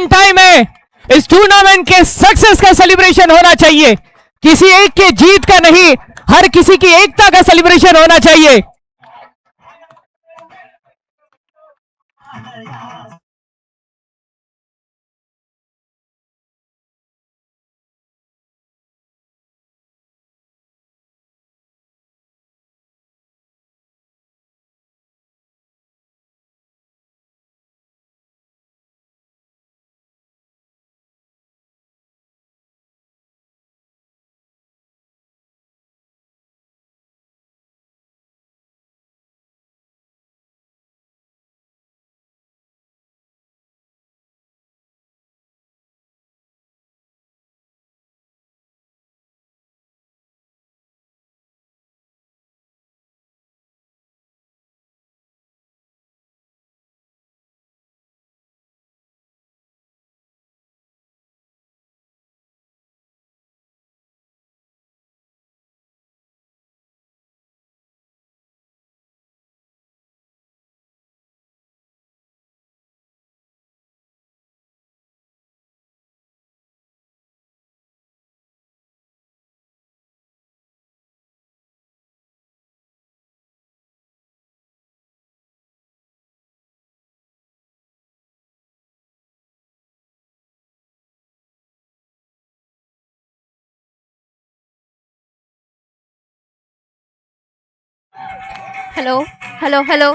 Important time है, इस tournament के सक्सेस का सेलिब्रेशन होना चाहिए, किसी एक के जीत का नहीं, हर किसी की एकता का सेलिब्रेशन होना चाहिए। Hello hello hello.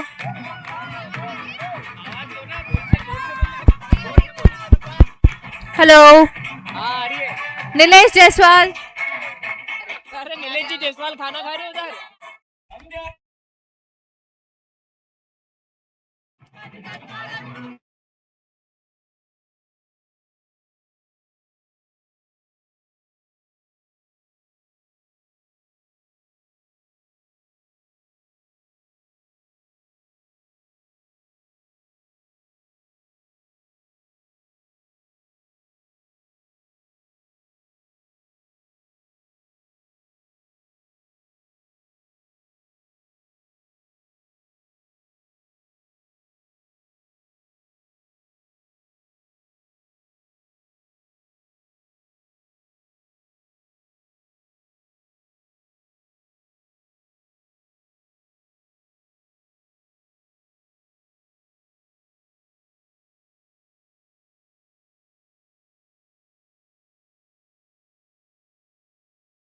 Hello Nilesh Jaiswal. अरे नीलेश जी जायसवाल खाना खा रहे हो उधर?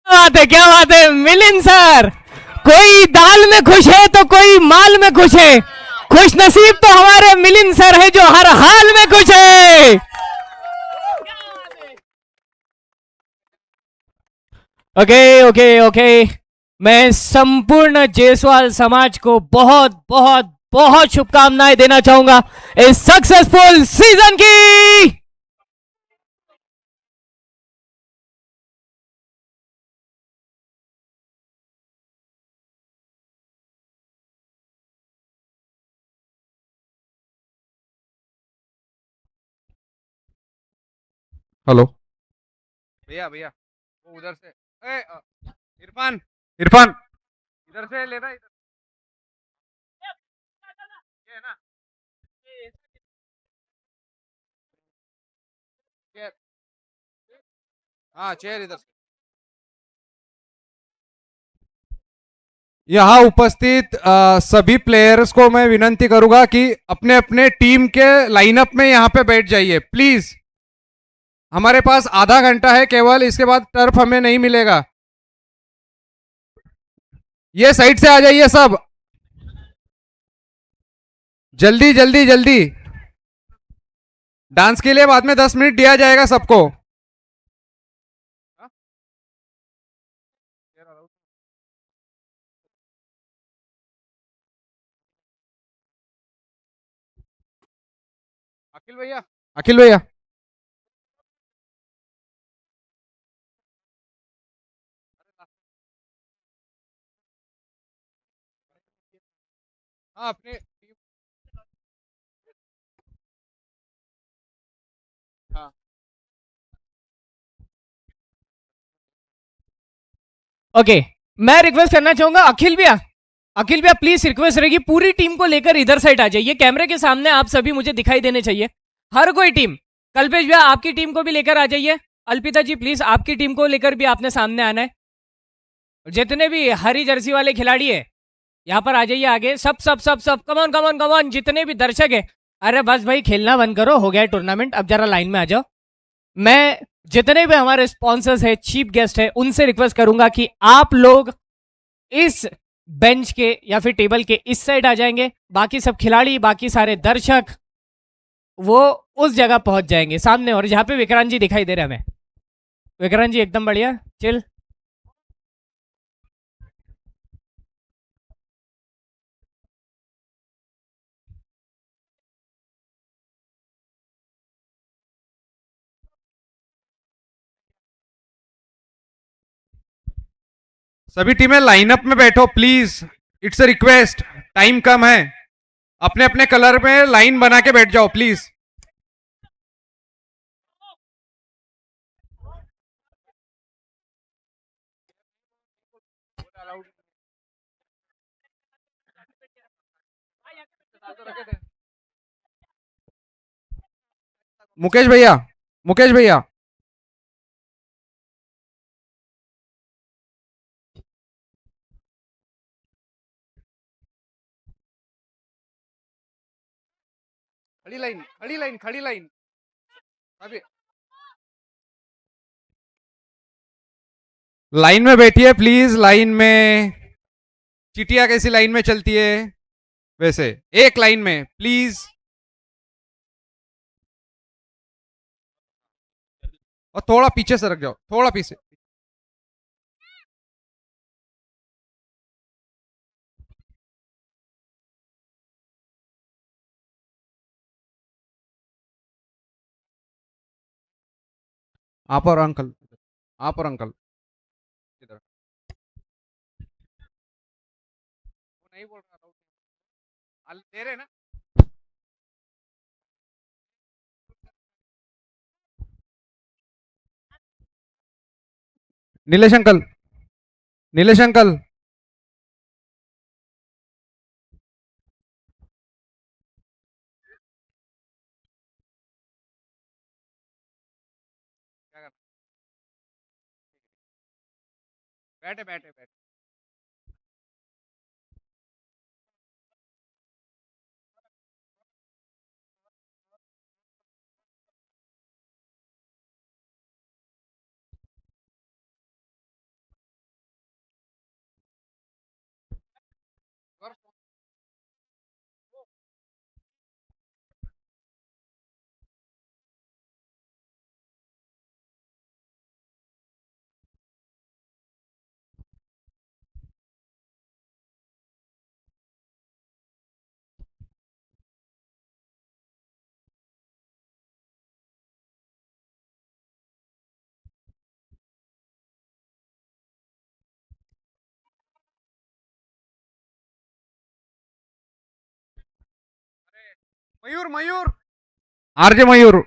बात है, क्या बात है मिलिंद सर। कोई दाल में खुश है तो कोई माल में खुश है, खुश नसीब तो हमारे मिलिंद सर है जो हर हाल में खुश है। ओके ओके ओके, मैं संपूर्ण जायसवाल समाज को बहुत बहुत बहुत शुभकामनाएं देना चाहूंगा इस सक्सेसफुल सीजन की। हेलो भैया भैया, वो उधर से इरफान इरफान इधर से लेना, इधर ये है ना, चेयर। हाँ चेयर इधर से। यहाँ उपस्थित सभी प्लेयर्स को मैं विनंती करूंगा कि अपने अपने टीम के लाइनअप में यहाँ पे बैठ जाइए प्लीज। हमारे पास आधा घंटा है केवल, इसके बाद टर्फ हमें नहीं मिलेगा। ये साइड से आ जाइए सब, जल्दी जल्दी जल्दी। डांस के लिए बाद में 10 मिनट दिया जाएगा सबको। अखिल भैया, अखिल भैया, हाँ अपने हाँ ओके, मैं रिक्वेस्ट करना चाहूंगा अखिल भैया, अखिल भैया प्लीज रिक्वेस्ट रहेगी पूरी टीम को लेकर इधर साइड आ जाइए, कैमरे के सामने आप सभी मुझे दिखाई देने चाहिए, हर कोई टीम कल्पेश भैया आपकी टीम को भी लेकर आ जाइए। अल्पिता जी प्लीज आपकी टीम को लेकर भी आपने सामने आना है। जितने भी हरी जर्सी वाले खिलाड़ी है यहाँ पर आ जाइए आगे। सब सब सब सब कमॉन कमॉन कमॉन, जितने भी दर्शक है। अरे बस भाई खेलना बंद करो, हो गया टूर्नामेंट, अब जरा लाइन में आ जाओ। मैं जितने भी हमारे स्पॉन्सर्स है, चीफ गेस्ट है, उनसे रिक्वेस्ट करूंगा कि आप लोग इस बेंच के या फिर टेबल के इस साइड आ जाएंगे। बाकी सब खिलाड़ी, बाकी सारे दर्शक वो उस जगह पहुंच जाएंगे सामने, और जहां पे विक्रांत जी दिखाई दे रहे हैं हमें। विक्रांत जी एकदम बढ़िया, चिल। सभी टीमें लाइनअप में बैठो please, it's a request, time कम है। अपने अपने कलर में लाइन बना के बैठ जाओ प्लीज। मुकेश भैया, मुकेश भैया, खड़ी लाइन, खड़ी लाइन, खड़ी लाइन। अभी लाइन में बैठिए प्लीज, लाइन में। चिटिया कैसी लाइन में चलती है वैसे एक लाइन में प्लीज। और थोड़ा पीछे से रख जाओ, थोड़ा पीछे। आप और अंकल, आप और अंकल इधर। वो नहीं बोल रहा था, दे रहे ना। Nilesh uncle, Nilesh uncle. क्या करना? बैठे बैठे बैठे। मयूर, मयूर, आरजे मयूर।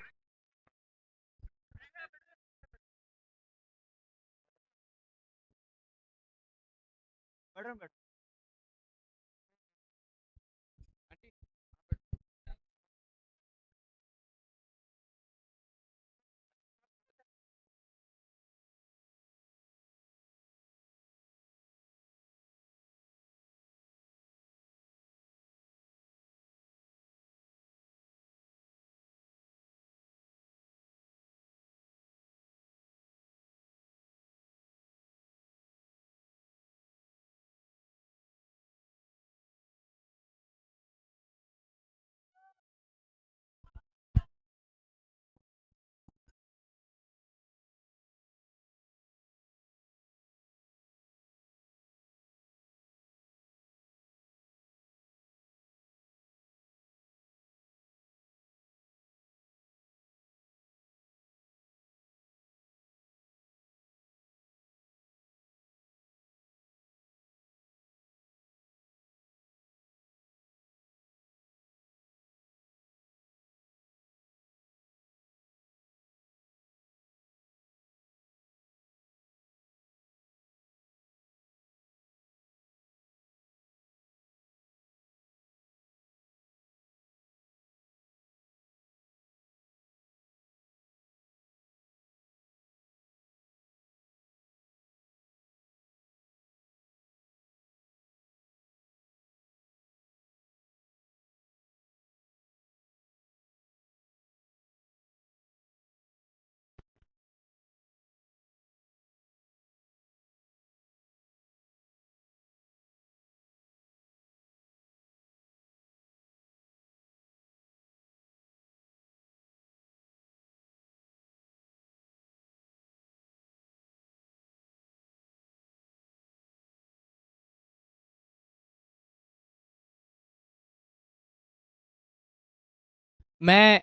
मैं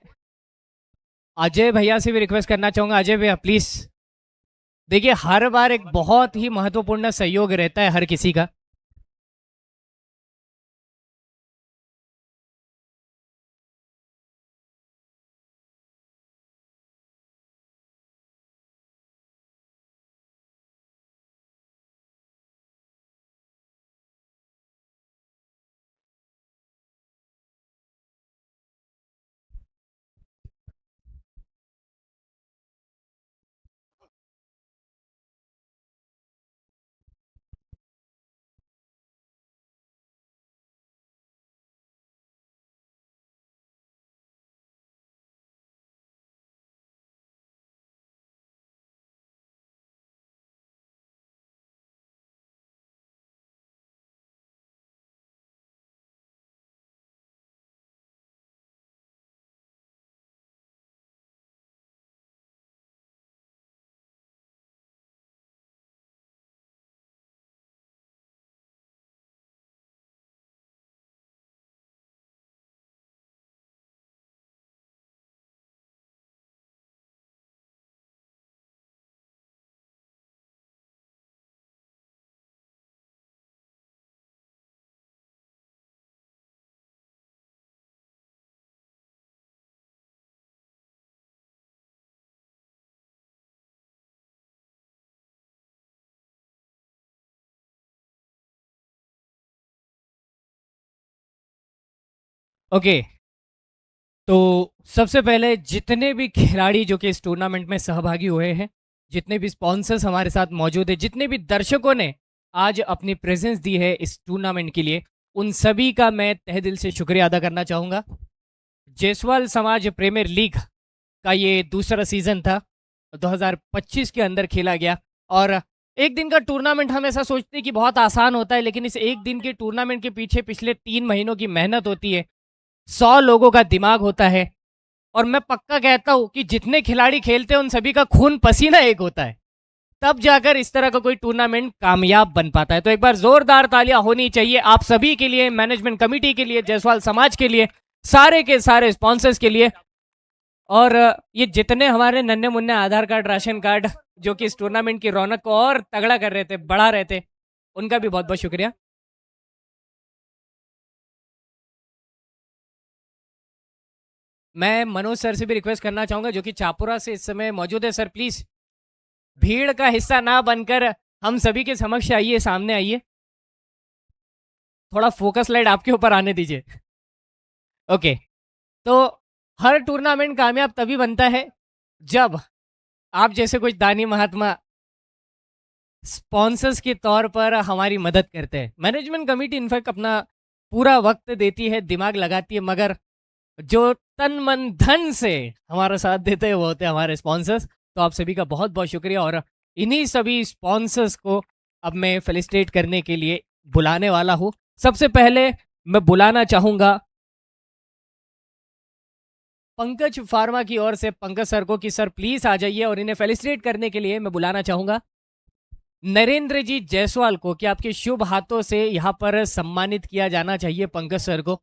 अजय भैया से भी रिक्वेस्ट करना चाहूंगा, अजय भैया प्लीज। देखिए हर बार एक बहुत ही महत्वपूर्ण सहयोग रहता है हर किसी का। ओके, तो सबसे पहले जितने भी खिलाड़ी जो कि इस टूर्नामेंट में सहभागी हुए हैं, जितने भी स्पॉन्सर्स हमारे साथ मौजूद है, जितने भी दर्शकों ने आज अपनी प्रेजेंस दी है इस टूर्नामेंट के लिए, उन सभी का मैं तहे दिल से शुक्रिया अदा करना चाहूँगा। जायसवाल समाज प्रीमियर लीग का ये दूसरा सीजन था, 2025 के अंदर खेला गया। और एक दिन का टूर्नामेंट हम ऐसा सोचते हैं कि बहुत आसान होता है, लेकिन इस एक दिन के टूर्नामेंट के पीछे पिछले 3 महीनों की मेहनत होती है, 100 लोगों का दिमाग होता है। और मैं पक्का कहता हूं कि जितने खिलाड़ी खेलते हैं उन सभी का खून पसीना एक होता है, तब जाकर इस तरह का कोई टूर्नामेंट कामयाब बन पाता है। तो एक बार जोरदार तालियां होनी चाहिए आप सभी के लिए, मैनेजमेंट कमेटी के लिए, जायसवाल समाज के लिए, सारे के सारे स्पॉन्सर्स के लिए। और ये जितने हमारे नन्हे मुन्ने आधार कार्ड, राशन कार्ड जो कि इस टूर्नामेंट की रौनक को और तगड़ा कर रहे थे, बढ़ा रहे थे, उनका भी बहुत बहुत शुक्रिया। मैं मनोज सर से भी रिक्वेस्ट करना चाहूंगा जो कि चापुरा से इस समय मौजूद है। सर प्लीज भीड़ का हिस्सा ना बनकर हम सभी के समक्ष आइए, सामने आइए, थोड़ा फोकस लाइट आपके ऊपर आने दीजिए। ओके, तो हर टूर्नामेंट कामयाब तभी बनता है जब आप जैसे कुछ दानी महात्मा स्पॉन्सर्स के तौर पर हमारी मदद करते हैं। मैनेजमेंट कमेटी इनफैक्ट अपना पूरा वक्त देती है, दिमाग लगाती है, मगर जो तन मन धन से हमारा साथ देते हैं वो होते हैं हमारे स्पॉन्सर्स। तो आप सभी का बहुत बहुत शुक्रिया। और इन्हीं सभी स्पॉन्सर्स को अब मैं फेलिसिटेट करने के लिए बुलाने वाला हूँ। सबसे पहले मैं बुलाना चाहूँगा पंकज फार्मा की ओर से पंकज सर को कि सर प्लीज आ जाइए, और इन्हें फेलिसिटेट करने के लिए मैं बुलाना चाहूँगा नरेंद्र जी जायसवाल को कि आपके शुभ हाथों से यहाँ पर सम्मानित किया जाना चाहिए पंकज सर को।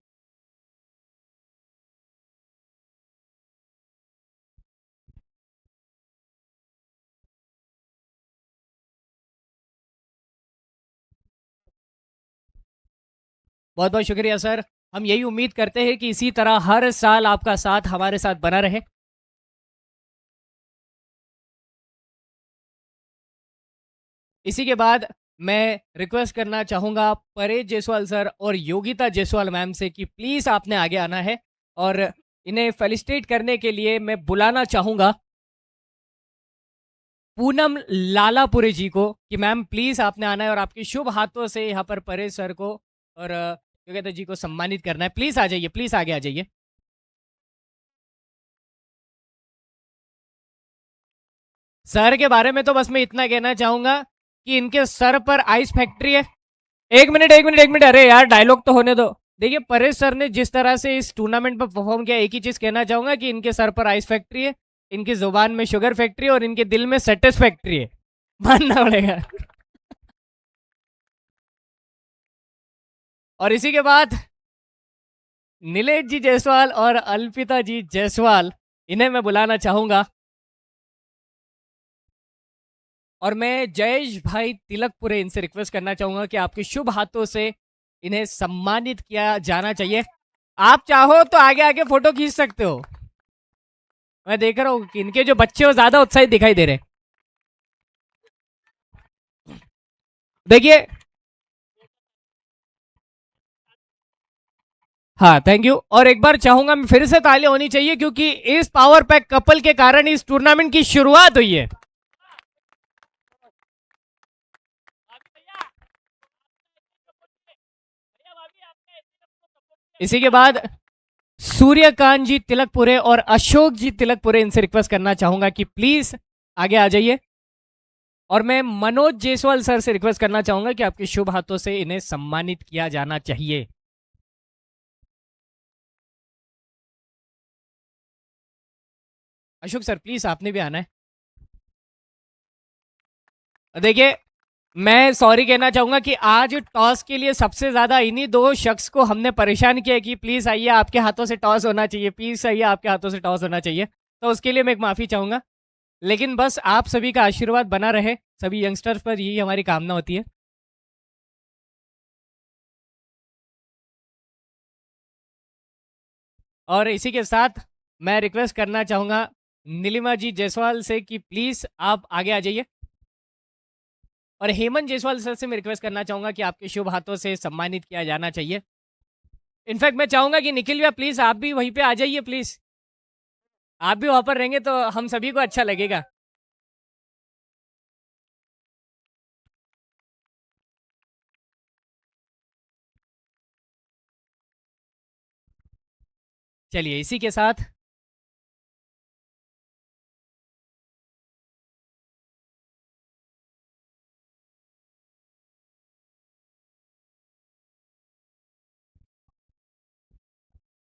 बहुत बहुत शुक्रिया सर। हम यही उम्मीद करते हैं कि इसी तरह हर साल आपका साथ हमारे साथ बना रहे। इसी के बाद मैं रिक्वेस्ट करना चाहूंगा परेश जायसवाल सर और योगिता जायसवाल मैम से कि प्लीज आपने आगे आना है, और इन्हें फेलिसिटेट करने के लिए मैं बुलाना चाहूंगा पूनम लालापुरी जी को कि मैम प्लीज आपने आना है और आपके शुभ हाथों से यहाँ पर परेश सर को और योगिता जी को सम्मानित करना है। प्लीज आ जाइए, प्लीज आगे आ जाइए। सर के बारे में तो बस मैं इतना कहना चाहूंगा कि इनके सर पर आइस फैक्ट्री है। एक मिनट एक मिनट एक मिनट, अरे यार डायलॉग तो होने दो। देखिए परेश सर ने जिस तरह से इस टूर्नामेंट पर परफॉर्म किया, एक ही चीज कहना चाहूंगा कि इनके सर पर आइस फैक्ट्री है, इनकी जुबान में शुगर फैक्ट्री है और इनके दिल में सेटिस्फैक्ट्री है, मानना पड़ेगा। और इसी के बाद नीलेश जी जायसवाल और अल्पिता जी जायसवाल, इन्हें मैं बुलाना चाहूंगा। और मैं जयेश भाई तिलकपुरे, इनसे रिक्वेस्ट करना चाहूंगा कि आपके शुभ हाथों से इन्हें सम्मानित किया जाना चाहिए। आप चाहो तो आगे आगे फोटो खींच सकते हो। मैं देख रहा हूँ कि इनके जो बच्चे हो ज्यादा उत्साहित दिखाई दे रहे हैं। देखिए, हाँ थैंक यू। और एक बार चाहूंगा मैं, फिर से ताली होनी चाहिए क्योंकि इस पावर पैक कपल के कारण इस टूर्नामेंट की शुरुआत हुई है। इसी के बाद सूर्यकांत जी तिलकपुरे और अशोक जी तिलकपुरे, इनसे रिक्वेस्ट करना चाहूंगा कि प्लीज आगे आ जाइए। और मैं मनोज जायसवाल सर से रिक्वेस्ट करना चाहूंगा कि आपके शुभ हाथों से इन्हें सम्मानित किया जाना चाहिए। अशोक सर प्लीज आपने भी आना है। देखिए, मैं सॉरी कहना चाहूंगा कि आज टॉस के लिए सबसे ज्यादा इन्हीं दो शख्स को हमने परेशान किया कि प्लीज आइए, आपके हाथों से टॉस होना चाहिए, प्लीज आइए, आपके हाथों से टॉस होना चाहिए। तो उसके लिए मैं एक माफी चाहूंगा, लेकिन बस आप सभी का आशीर्वाद बना रहे सभी यंगस्टर्स पर, यही हमारी कामना होती है। और इसी के साथ मैं रिक्वेस्ट करना चाहूंगा नीलिमा जी जायसवाल से कि प्लीज आप आगे आ जाइए। और हेमंत जायसवाल सर से मैं रिक्वेस्ट करना चाहूंगा कि आपके शुभ हाथों से सम्मानित किया जाना चाहिए। इनफैक्ट मैं चाहूंगा कि निखिल भैया प्लीज आप भी वहीं पे आ जाइए प्लीज। आप भी वहां पर रहेंगे तो हम सभी को अच्छा लगेगा। चलिए इसी के साथ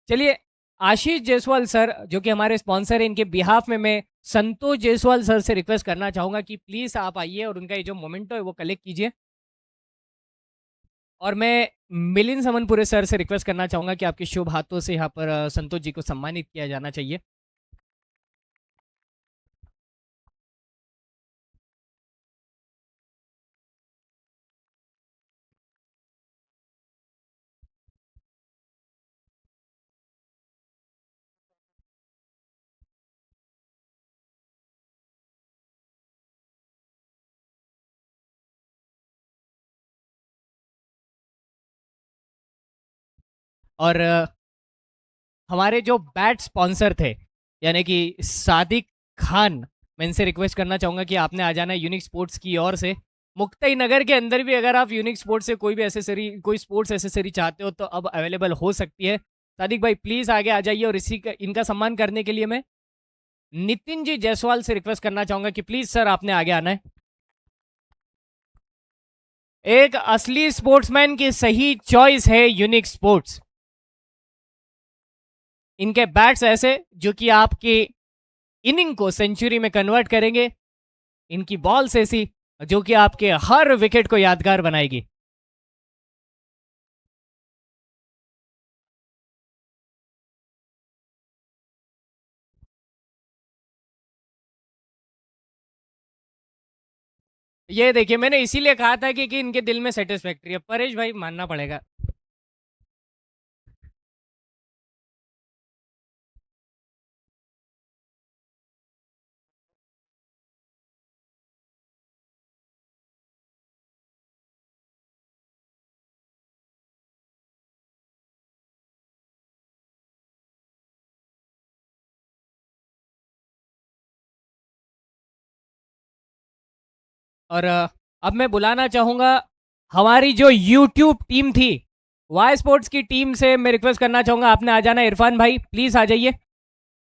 चलिए, आशीष जायसवाल सर जो कि हमारे स्पॉन्सर हैं, इनके बिहाफ में मैं संतोष जायसवाल सर से रिक्वेस्ट करना चाहूंगा कि प्लीज आप आइए और उनका ये जो मोमेंटो है वो कलेक्ट कीजिए। और मैं मिलिंद समनपुरे सर से रिक्वेस्ट करना चाहूंगा कि आपके शुभ हाथों से यहाँ पर संतोष जी को सम्मानित किया जाना चाहिए। और हमारे जो बैट स्पॉन्सर थे, यानी कि सादिक खान, मैं इनसे रिक्वेस्ट करना चाहूंगा कि आपने आ जाना है यूनिक स्पोर्ट्स की ओर से। मुक्ताई नगर के अंदर भी अगर आप यूनिक स्पोर्ट्स से कोई भी एसेसरी, कोई स्पोर्ट्स एसेसरी चाहते हो तो अब अवेलेबल हो सकती है। सादिक भाई प्लीज आगे आ जाइए। और इनका सम्मान करने के लिए मैं नितिन जी जायसवाल से रिक्वेस्ट करना चाहूंगा कि प्लीज सर आपने आगे आना है। एक असली स्पोर्ट्समैन की सही चॉइस है यूनिक स्पोर्ट्स। इनके बैट्स ऐसे जो कि आपके इनिंग को सेंचुरी में कन्वर्ट करेंगे। इनकी बॉल्स ऐसी जो कि आपके हर विकेट को यादगार बनाएगी। ये देखिए, मैंने इसीलिए कहा था कि इनके दिल में सेटिस्फैक्ट्री है। परेश भाई मानना पड़ेगा। और अब मैं बुलाना चाहूंगा हमारी जो YouTube टीम थी, वाई स्पोर्ट्स की टीम से मैं रिक्वेस्ट करना चाहूंगा आपने आ जाना। इरफान भाई प्लीज आ जाइए,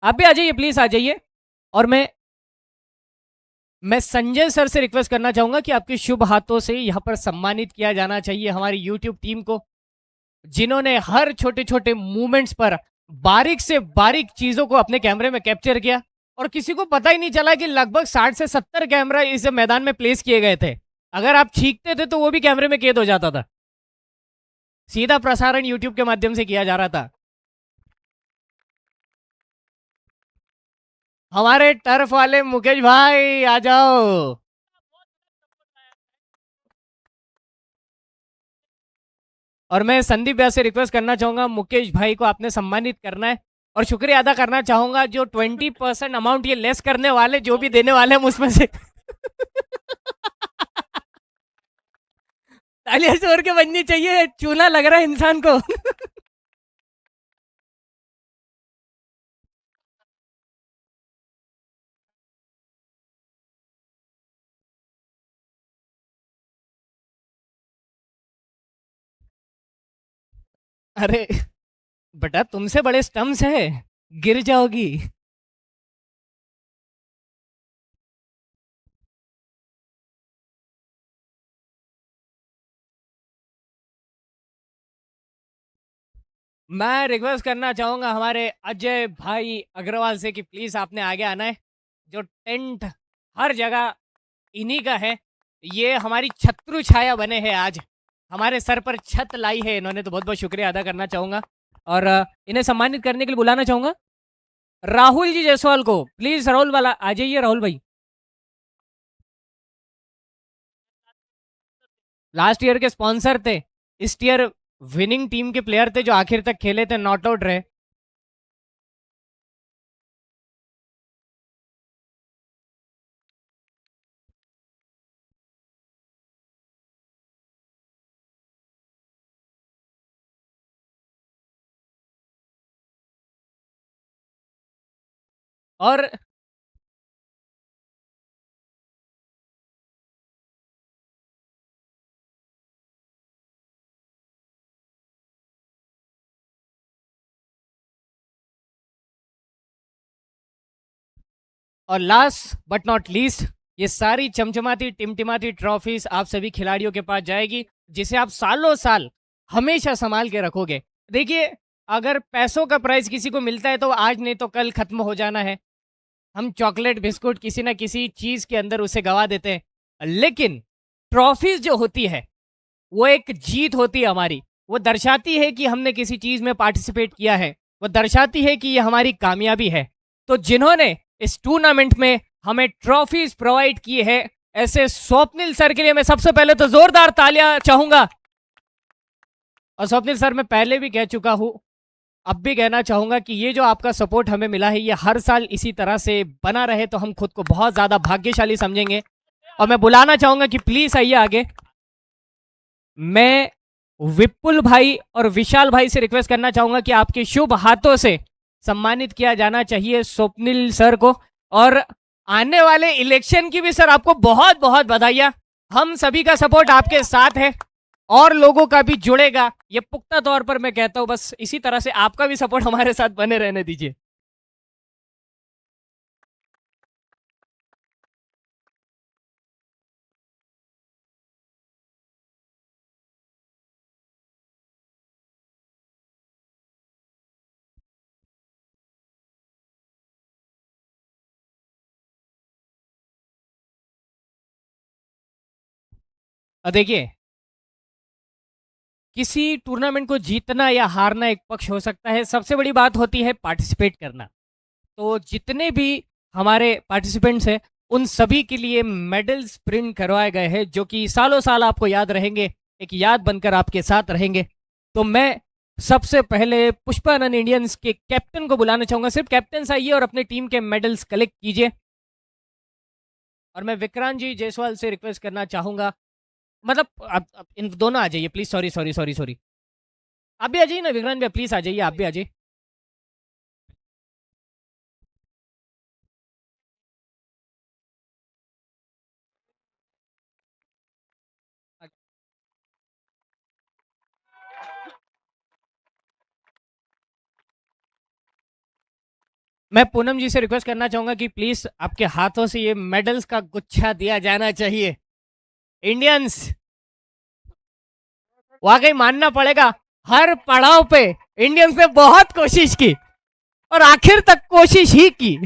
आप भी आ जाइए, प्लीज आ जाइए। और मैं संजय सर से रिक्वेस्ट करना चाहूंगा कि आपके शुभ हाथों से यहाँ पर सम्मानित किया जाना चाहिए हमारी यूट्यूब टीम को, जिन्होंने हर छोटे छोटे मूवमेंट्स पर बारीक से बारीक चीजों को अपने कैमरे में कैप्चर किया। और किसी को पता ही नहीं चला कि लगभग 60 से 70 कैमरा इस मैदान में प्लेस किए गए थे। अगर आप छींकते थे तो वो भी कैमरे में कैद हो जाता था। सीधा प्रसारण यूट्यूब के माध्यम से किया जा रहा था। हमारे टर्फ वाले मुकेश भाई आ जाओ। और मैं संदीप भैया से रिक्वेस्ट करना चाहूंगा, मुकेश भाई को आपने सम्मानित करना है। और शुक्रिया अदा करना चाहूंगा जो 20% अमाउंट ये लेस करने वाले, जो भी देने वाले हम उसमें से तालियां जोर के बजनी चाहिए, चूना लग रहा है इंसान को। अरे बेटा, तुमसे बड़े स्टम्प्स है, गिर जाओगी। मैं रिक्वेस्ट करना चाहूंगा हमारे अजय भाई अग्रवाल से कि प्लीज आपने आगे आना है। जो टेंट हर जगह इन्हीं का है, ये हमारी छत्रु छाया बने हैं आज, हमारे सर पर छत लाई है इन्होंने, तो बहुत बहुत शुक्रिया अदा करना चाहूंगा। और इन्हें सम्मानित करने के लिए बुलाना चाहूंगा राहुल जी जायसवाल को। प्लीज राहुल वाला आ जाइए, राहुल भाई। लास्ट ईयर के स्पॉन्सर थे, इस ईयर विनिंग टीम के प्लेयर थे जो आखिर तक खेले थे, नॉट आउट रहे। और और लास्ट बट नॉट लीस्ट, ये सारी चमचमाती टिमटिमाती ट्रॉफीज आप सभी खिलाड़ियों के पास जाएगी, जिसे आप सालों साल हमेशा संभाल के रखोगे। देखिए, अगर पैसों का प्राइस किसी को मिलता है तो आज नहीं तो कल खत्म हो जाना है। हम चॉकलेट बिस्कुट किसी ना किसी चीज के अंदर उसे गवा देते हैं, लेकिन ट्रॉफीज जो होती है वो एक जीत होती है हमारी। वो दर्शाती है कि हमने किसी चीज में पार्टिसिपेट किया है, वो दर्शाती है कि ये हमारी कामयाबी है। तो जिन्होंने इस टूर्नामेंट में हमें ट्रॉफीज प्रोवाइड की है, ऐसे स्वप्निल सर के लिए मैं सबसे पहले तो जोरदार तालियां चाहूंगा। और स्वप्निल सर, मैं पहले भी कह चुका हूं, अब भी कहना चाहूंगा कि ये जो आपका सपोर्ट हमें मिला है, ये हर साल इसी तरह से बना रहे तो हम खुद को बहुत ज्यादा भाग्यशाली समझेंगे। और मैं बुलाना चाहूंगा कि प्लीज आइए आगे। मैं विपुल भाई और विशाल भाई से रिक्वेस्ट करना चाहूंगा कि आपके शुभ हाथों से सम्मानित किया जाना चाहिए स्वप्निल सर को। और आने वाले इलेक्शन की भी सर आपको बहुत बहुत बधाइयां। हम सभी का सपोर्ट आपके साथ है और लोगों का भी जुड़ेगा, ये पुख्ता तौर पर मैं कहता हूं। बस इसी तरह से आपका भी सपोर्ट हमारे साथ बने रहने दीजिए। और देखिए, किसी टूर्नामेंट को जीतना या हारना एक पक्ष हो सकता है, सबसे बड़ी बात होती है पार्टिसिपेट करना। तो जितने भी हमारे पार्टिसिपेंट्स हैं, उन सभी के लिए मेडल्स प्रिंट करवाए गए हैं, जो कि सालों साल आपको याद रहेंगे, एक याद बनकर आपके साथ रहेंगे। तो मैं सबसे पहले पुष्पानंद इंडियंस के कैप्टन को बुलाना चाहूंगा। सिर्फ कैप्टन आइए और अपने टीम के मेडल्स कलेक्ट कीजिए। और मैं विक्रांत जी जायसवाल से रिक्वेस्ट करना चाहूंगा, मतलब आप इन दोनों आ जाइए please. Sorry sorry sorry sorry, आप भी आ जाइए ना विक्रांत भैया, प्लीज आ जाइए, आप भी आ जाइए। मैं पूनम जी से रिक्वेस्ट करना चाहूंगा कि प्लीज आपके हाथों से ये मेडल्स का गुच्छा दिया जाना चाहिए। इंडियंस, वाकई मानना पड़ेगा, हर पड़ाव पे इंडियंस ने बहुत कोशिश की और आखिर तक कोशिश ही की।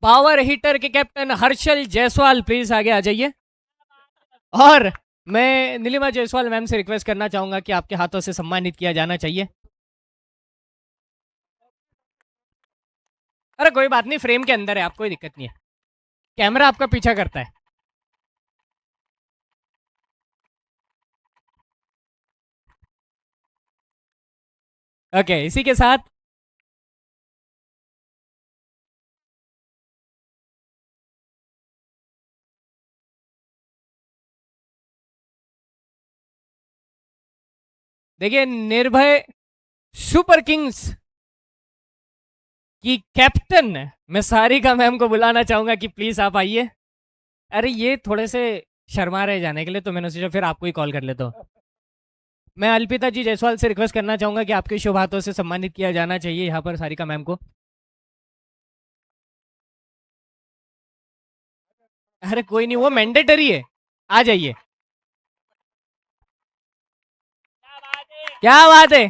पावर हीटर के कैप्टन हर्षल जायसवाल प्लीज आगे आ जाइए। और मैं नीलिमा जायसवाल मैम से रिक्वेस्ट करना चाहूंगा कि आपके हाथों से सम्मानित किया जाना चाहिए। अरे कोई बात नहीं, फ्रेम के अंदर है, आप, कोई दिक्कत नहीं है, कैमरा आपका पीछा करता है। ओके, इसी के साथ देखिए, निर्भय सुपर किंग्स की कैप्टन मैं सारिका मैम को बुलाना चाहूंगा कि प्लीज आप आइए। अरे ये थोड़े से शर्मा रहे जाने के लिए, तो मैंने सोचा फिर आपको ही कॉल कर लेता हूँ। मैं अल्पिता जी जायसवाल से रिक्वेस्ट करना चाहूंगा कि आपके शुभ हाथों से सम्मानित किया जाना चाहिए यहाँ पर सारिका मैम को। अरे कोई नहीं, वो मैंडेटरी है, आ जाइए। क्या बात है।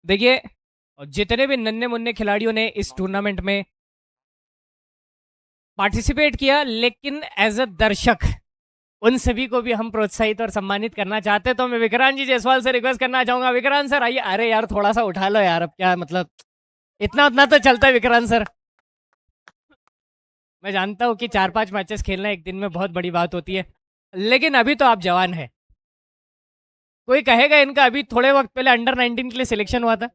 देखिए, जितने भी नन्हे मुन्ने खिलाड़ियों ने इस टूर्नामेंट में पार्टिसिपेट किया, लेकिन एज अ दर्शक उन सभी को भी हम प्रोत्साहित और सम्मानित करना चाहते हैं। तो मैं विक्रांत जी जायसवाल से रिक्वेस्ट करना चाहूंगा, विक्रांत सर आइए। अरे यार थोड़ा सा उठा लो यार, अब क्या मतलब, इतना उतना तो चलता है विक्रांत सर। मैं जानता हूँ कि 4-5 मैचेस खेलना एक दिन में बहुत बड़ी बात होती है, लेकिन अभी तो आप जवान हैं। कोई कहेगा इनका अभी थोड़े वक्त पहले अंडर 19 के लिए सिलेक्शन हुआ था।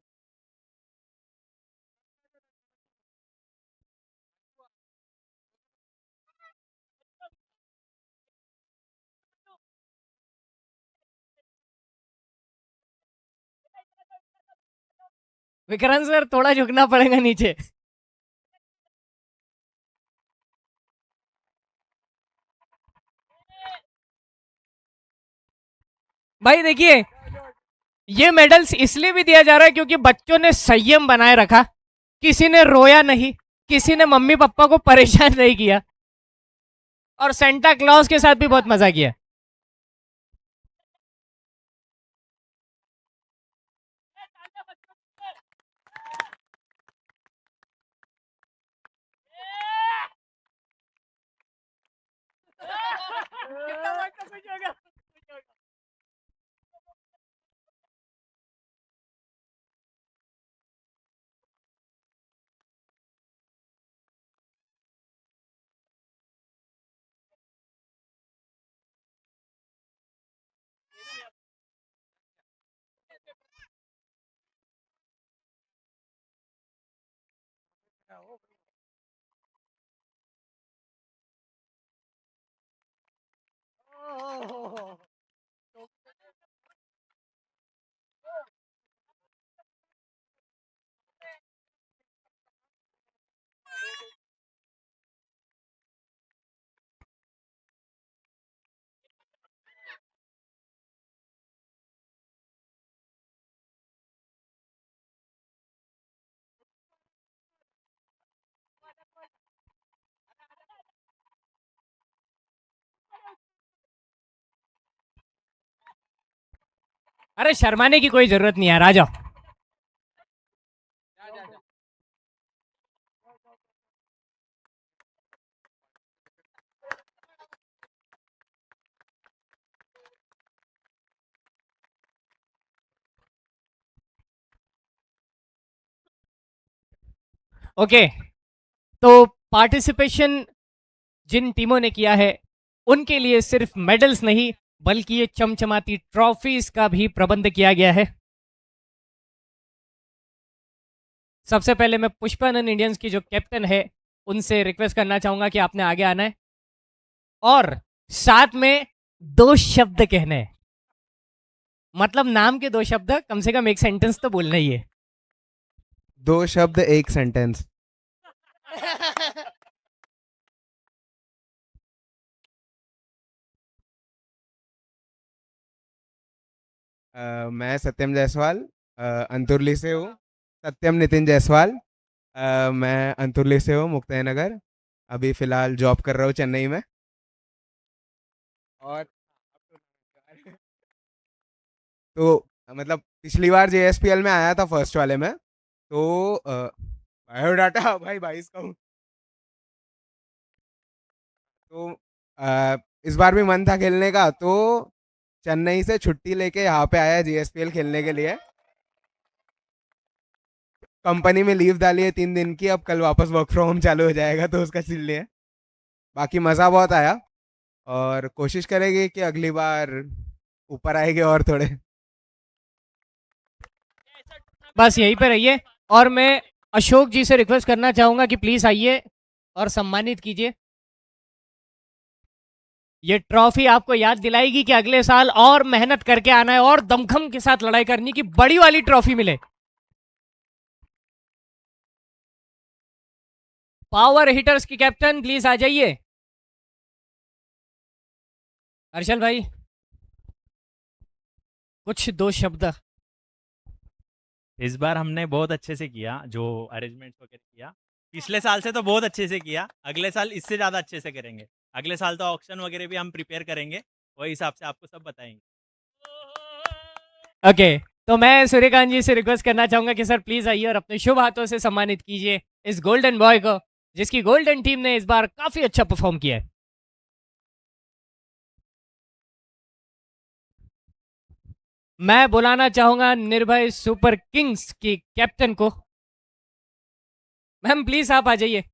विक्रांत सर थोड़ा झुकना पड़ेगा नीचे। भाई देखिए, ये मेडल्स इसलिए भी दिया जा रहा है क्योंकि बच्चों ने संयम बनाए रखा, किसी ने रोया नहीं, किसी ने मम्मी पापा को परेशान नहीं किया, और सेंटा क्लॉज के साथ भी बहुत मजा किया। अरे शर्माने की कोई जरूरत नहीं है, आ जाओ। ओके, तो पार्टिसिपेशन जिन टीमों ने किया है उनके लिए सिर्फ मेडल्स नहीं, बल्कि ये चमचमाती ट्रॉफीज का भी प्रबंध किया गया है। सबसे पहले मैं पुष्पानंद इंडियंस की जो कैप्टन है उनसे रिक्वेस्ट करना चाहूंगा कि आपने आगे आना है, और साथ में 2 शब्द कहने हैं। मतलब नाम के 2 शब्द, कम से कम एक सेंटेंस तो बोलना ही है। 2 शब्द 1 सेंटेंस। मैं सत्यम जायसवाल अंतुरली से हूँ। सत्यम नितिन जायसवाल। मैं अंतुरली से हूँ, मुक्ताई नगर। अभी फ़िलहाल जॉब कर रहा हूँ चेन्नई में। और तो मतलब पिछली बार JSPL में आया था फर्स्ट वाले में, तो बायोडाटा भाई 22 का हूँ। तो इस बार भी मन था खेलने का, तो चेन्नई से छुट्टी लेके यहाँ पे आया JSPL खेलने के लिए। कंपनी में लीव डाली है 3 दिन की, अब कल वापस वर्क फ्रॉम होम चालू हो जाएगा, तो उसका चिल लिया। बाकी मज़ा बहुत आया, और कोशिश करेंगे कि अगली बार ऊपर आएंगे और थोड़े। बस यहीं पे रहिए, और मैं अशोक जी से रिक्वेस्ट करना चाहूंगा कि प्लीज आइए और सम्मानित कीजिए। ये ट्रॉफी आपको याद दिलाएगी कि अगले साल और मेहनत करके आना है और दमखम के साथ लड़ाई करनी की बड़ी वाली ट्रॉफी मिले। पावर हिटर्स की कैप्टन प्लीज आ जाइए। हर्षल भाई, कुछ दो शब्द। इस बार हमने बहुत अच्छे से किया, जो अरेंजमेंट्स वगैरह किया। पिछले साल से तो बहुत अच्छे से किया, अगले साल इससे ज़्यादा अच्छे से करेंगे। अगले साल तो ऑक्शन वगैरह भी हम प्रिपेयर करेंगे, वही हिसाब से आपको सब बताएंगे। ओके, तो मैं सूर्यकांत जी से रिक्वेस्ट करना चाहूंगा कि सर प्लीज आइए और अपने शुभ हाथों से सम्मानित कीजिए इस गोल्डन बॉय को, जिसकी गोल्डन टीम ने इस बार काफी अच्छा परफॉर्म किया है। मैं बुलाना चाहूंगा निर्भय सुपर किंग्स की कैप्टन को। मैम प्लीज आप आ जाइए।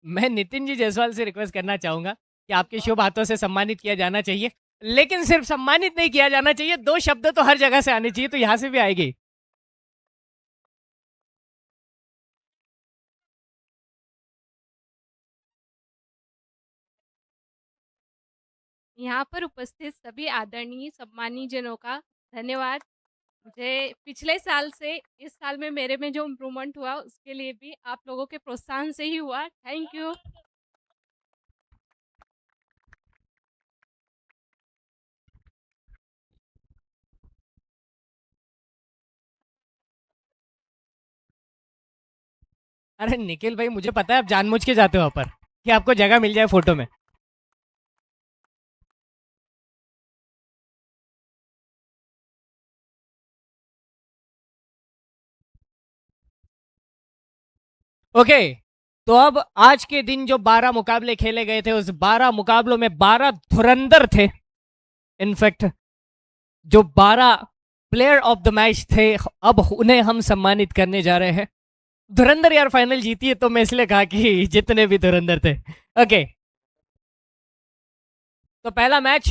मैं नितिन जी जायसवाल से रिक्वेस्ट करना चाहूंगा कि आपके शुभ हाथों से सम्मानित किया जाना चाहिए, लेकिन सिर्फ सम्मानित नहीं किया जाना चाहिए, दो शब्द तो हर जगह से आने चाहिए, तो यहां से भी आएगी। यहाँ पर उपस्थित सभी आदरणीय सम्मानीय जनों का धन्यवाद। मुझे पिछले साल से इस साल में मेरे में जो इम्प्रूवमेंट हुआ उसके लिए भी आप लोगों के प्रोत्साहन से ही हुआ। Thank you. अरे निखिल भाई, मुझे पता है आप जानबूझ के जाते हो वहां पर कि आपको जगह मिल जाए फोटो में। ओके, तो अब आज के दिन जो 12 मुकाबले खेले गए थे, उस 12 मुकाबलों में 12 धुरंधर थे। इनफैक्ट जो 12 प्लेयर ऑफ द मैच थे, अब उन्हें हम सम्मानित करने जा रहे हैं। धुरंधर यार फाइनल जीती है, तो मैं इसलिए कहा कि जितने भी धुरंधर थे। ओके, तो पहला मैच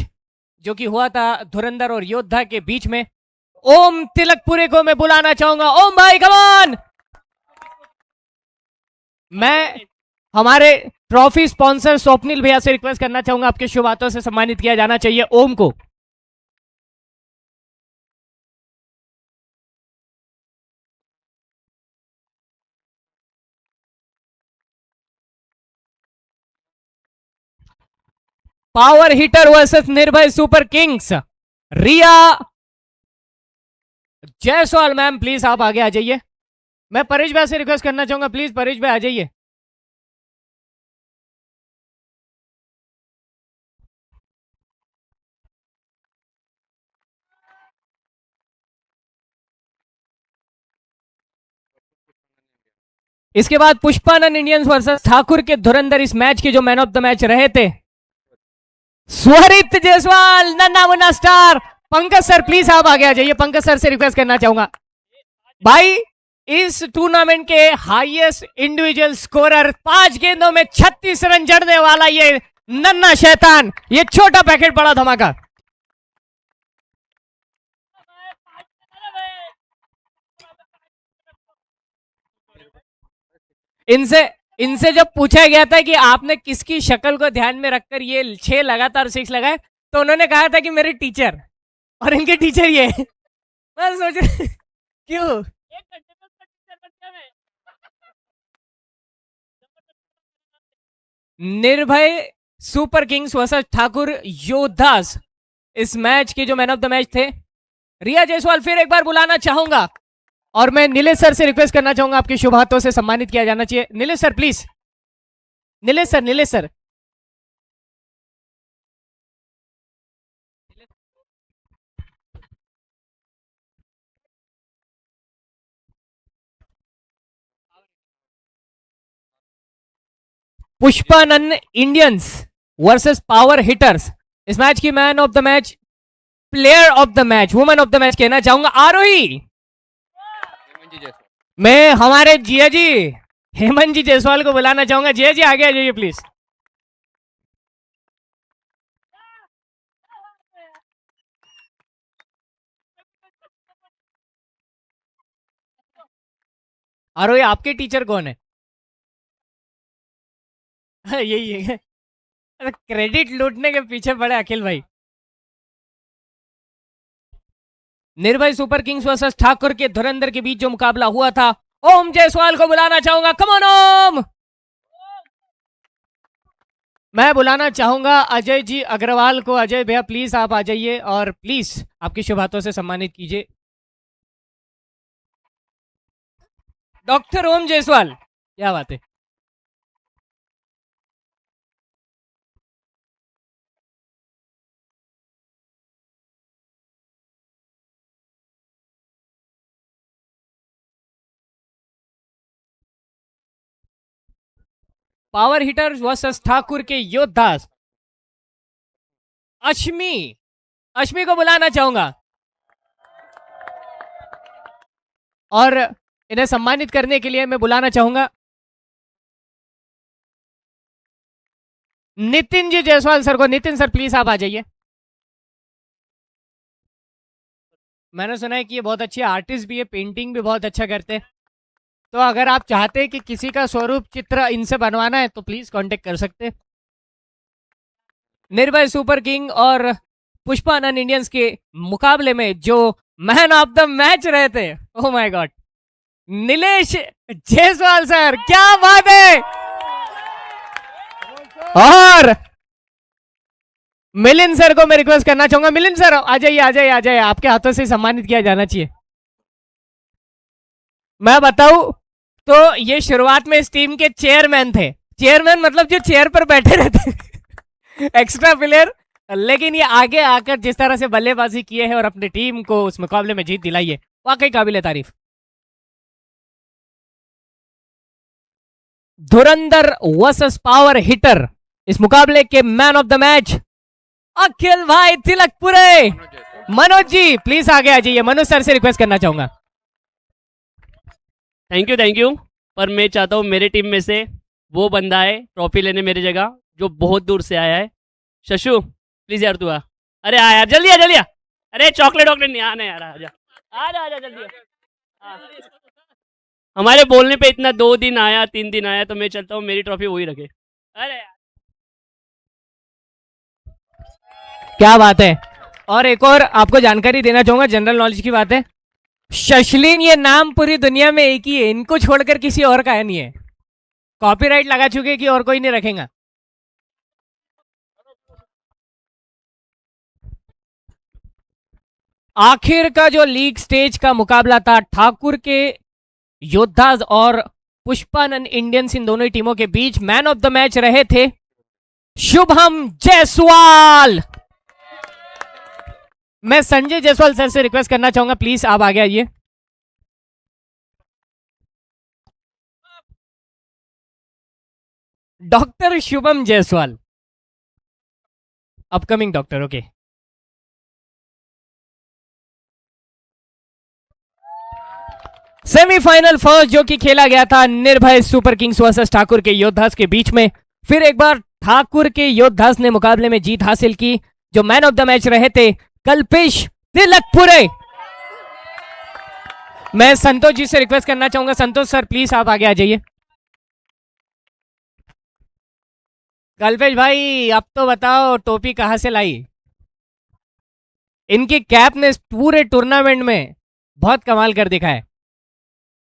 जो कि हुआ था धुरंधर और योद्धा के बीच में, ओम तिलकपुरे को मैं बुलाना चाहूंगा। ओम भाई कम ऑन। मैं हमारे ट्रॉफी स्पॉन्सर स्वप्निल भैया से रिक्वेस्ट करना चाहूंगा, आपके शुभ हाथों से सम्मानित किया जाना चाहिए ओम को। Power hitter versus Nirbhay super kings. Riya Jaiswal ma'am please आप आगे आ जाइए। मैं परेश भाई से रिक्वेस्ट करना चाहूंगा, प्लीज परेश भाई आ जाइए। इसके बाद पुष्पानंद इंडियंस वर्सेस ठाकुर के धुरंधर, इस मैच के जो मैन ऑफ द मैच रहे थे स्वरित जायसवाल, नन्ना Munna star. Pankaj sir please आप आगे आ जाइए, पंकज सर से रिक्वेस्ट करना चाहूंगा। भाई इस टूर्नामेंट के हाईएस्ट इंडिविजुअल स्कोरर, 5 गेंदों में 36 रन जड़ने वाला ये नन्ना शैतान, ये छोटा पैकेट बड़ा धमाका। इनसे इनसे जब पूछा गया था कि आपने किसकी शक्ल को ध्यान में रखकर ये 6 लगातार 6 लगाए, तो उन्होंने कहा था कि मेरे टीचर, और इनके टीचर ये। मैं सोच क्यों 1 घंटे में उसका टीचर बन गया मैं। निर्भय सुपर किंग्स वर्सेस ठाकुर योद्धास, इस मैच के जो मैन ऑफ द मैच थे, रिया जायसवाल फिर एक बार बुलाना चाहूंगा और मैं नीलेश सर से रिक्वेस्ट करना चाहूंगा, आपके शुभ हाथों से सम्मानित किया जाना चाहिए। Nilesh sir please, Nilesh sir, Nilesh sir. Pushpanan Indians versus power hitters, इस मैच की man of the match, player of the match, women of the match कहना चाहूंगा आरोही। मैं हमारे जिया जी हेमंत जी जायसवाल को बुलाना चाहूंगा। जिया जी आगे आ जाइए प्लीज। आरोही आपके टीचर कौन है? यही है, क्रेडिट लूटने के पीछे पड़े अखिल भाई। निर्भय सुपर किंग्स वर्सेस ठाकुर के धुरंधर के बीच जो मुकाबला हुआ था, ओम जायसवाल को बुलाना चाहूंगा। कम ऑन ओम। मैं बुलाना चाहूंगा अजय जी अग्रवाल को। अजय भैया प्लीज आप आ जाइए और प्लीज आपकी शुभ हाथों से सम्मानित कीजिए डॉक्टर ओम जायसवाल। क्या बात है। पावर हिटर्स वर्सेस ठाकुर के योद्धास, अश्मी, अश्मी को बुलाना चाहूंगा और इन्हें सम्मानित करने के लिए मैं बुलाना चाहूंगा नितिन जी जायसवाल सर को। नितिन सर प्लीज आप आ जाइए। मैंने सुना है कि ये बहुत अच्छे आर्टिस्ट भी है, पेंटिंग भी बहुत अच्छा करते हैं, तो अगर आप चाहते हैं कि किसी का स्वरूप चित्र इनसे बनवाना है तो प्लीज कांटेक्ट कर सकते हैं। निर्भय सुपर किंग और पुष्पानन इंडियंस के मुकाबले में जो मैन ऑफ द मैच रहे थे, oh my God, Nilesh Jaiswal sir. क्या बात है। और मिलिंद सर को मैं रिक्वेस्ट करना चाहूंगा, मिलिंद सर आ जाइए, आ जाइए, आ जाइए, आपके हाथों से सम्मानित किया जाना चाहिए। मैं बताऊं तो ये शुरुआत में इस टीम के चेयरमैन थे। चेयरमैन मतलब जो चेयर पर बैठे रहते एक्स्ट्रा प्लेयर, लेकिन ये आगे आकर जिस तरह से बल्लेबाजी किए हैं और अपनी टीम को उस मुकाबले में जीत दिलाई है, वाकई काबिल तारीफ। धुरंधर वर्सेस पावर हिटर, इस मुकाबले के मैन ऑफ द मैच अखिल भाई तिलकपुरे। मनोज जी प्लीज आगे आ जाइए। मनोज सर से रिक्वेस्ट करना चाहूंगा। Thank you. पर मैं चाहता हूँ मेरे टीम में से वो बंदा है ट्रॉफी लेने मेरी जगह, जो बहुत दूर से आया है। शशु प्लीज यार तू आ। अरे आ यार, जल्दी आ, जल्दी आ। अरे चॉकलेट वॉकलेट नहीं आना यार, आजा आजा आजा जल्दी आ। हमारे बोलने पे इतना 2 दिन आया 3 दिन आया, तो मैं चलता हूँ मेरी ट्रॉफी वही रखे। अरे यार क्या बात है। और एक और आपको जानकारी देना चाहूंगा, जनरल नॉलेज की बात है, शशलिन ये नाम पूरी दुनिया में एक ही है, इनको छोड़कर किसी और का नहीं है। कॉपीराइट लगा चुके कि और कोई नहीं रखेगा। आखिर का जो लीग स्टेज का मुकाबला था ठाकुर के योद्धास और पुष्पानन इंडियंस, इन दोनों टीमों के बीच मैन ऑफ द मैच रहे थे शुभम जायसवाल। मैं संजय जायसवाल सर से रिक्वेस्ट करना चाहूंगा, प्लीज आप आगे आइए। Doctor Shubham Jaiswal, upcoming doctor, okay. Semifinal first जो कि खेला गया था निर्भय सुपर किंग्स वर्सेस ठाकुर के योद्धास के बीच में, फिर एक बार ठाकुर के योद्धास ने मुकाबले में जीत हासिल की। जो मैन ऑफ द मैच रहे थे कल्पेश तिलकपुरे। मैं संतोष जी से रिक्वेस्ट करना चाहूंगा, संतोष सर प्लीज आप आगे आ जाइए। कल्पेश भाई अब तो बताओ टोपी कहां से लाई? इनकी कैप ने पूरे टूर्नामेंट में बहुत कमाल कर दिखा है।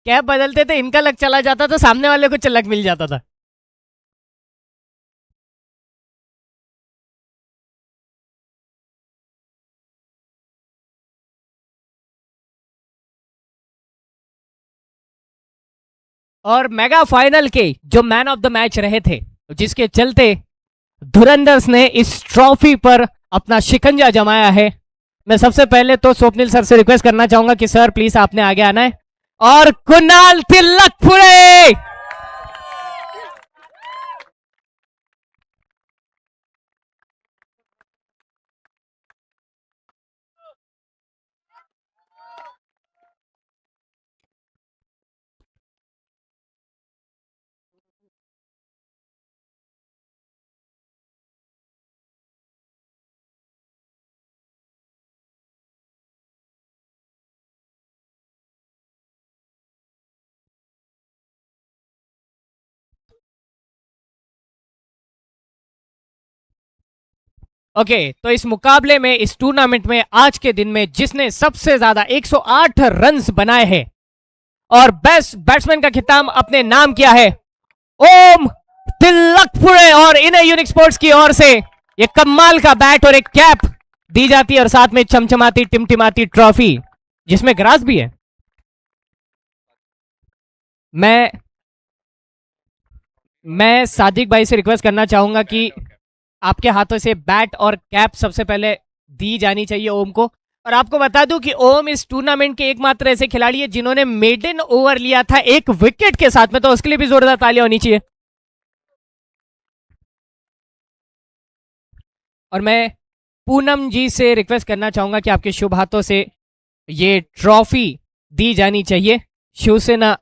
कैप बदलते थे, इनका लक चला जाता था, सामने वाले को लक मिल जाता था। और मेगा फाइनल के जो मैन ऑफ द मैच रहे थे, जिसके चलते धुरंधर्स ने इस ट्रॉफी पर अपना शिकंजा जमाया है। मैं सबसे पहले तो स्वप्निल सर से रिक्वेस्ट करना चाहूंगा कि सर प्लीज आपने आगे आना है। और कुणाल तिलकपुरे, ओके तो इस मुकाबले में, इस टूर्नामेंट में आज के दिन में जिसने सबसे ज्यादा 108 रन्स बनाए हैं और बेस्ट बैट्समैन का खिताब अपने नाम किया है, ओम तिलकपुरे। और इन्हें यूनिक स्पोर्ट्स की ओर से एक कमाल का बैट और एक कैप दी जाती है और साथ में चमचमाती टिमटिमाती ट्रॉफी जिसमें ग्रास भी है। मैं सादिक भाई से रिक्वेस्ट करना चाहूंगा कि आपके हाथों से बैट और कैप सबसे पहले दी जानी चाहिए ओम को। और आपको बता दूं कि ओम इस टूर्नामेंट के एकमात्र ऐसे खिलाड़ी है जिन्होंने मेडन ओवर लिया था एक विकेट के साथ में, तो उसके लिए भी जोरदार तालियां होनी चाहिए। और मैं पूनम जी से रिक्वेस्ट करना चाहूंगा कि आपके शुभ हाथों से ये ट्रॉफी दी जानी चाहिए। शिवसेना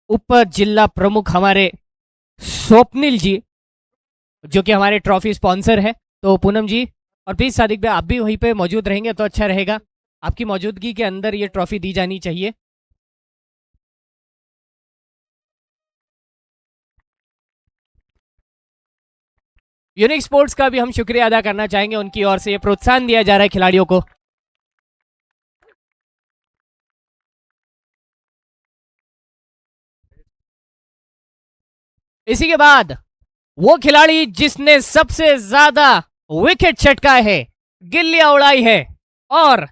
उप जिला प्रमुख हमारे स्वप्निल जी, जो कि हमारे ट्रॉफी स्पॉन्सर है। तो पूनम जी और प्लीज सादिक भाई आप भी वहीं पे मौजूद रहेंगे तो अच्छा रहेगा। आपकी मौजूदगी के अंदर ये ट्रॉफी दी जानी चाहिए। यूनिक स्पोर्ट्स का भी हम शुक्रिया अदा करना चाहेंगे, उनकी ओर से ये प्रोत्साहन दिया जा रहा है खिलाड़ियों को। इसी के बाद वो खिलाड़ी जिसने सबसे ज्यादा विकेट छटकाए है, गिल्लियां उड़ाई है और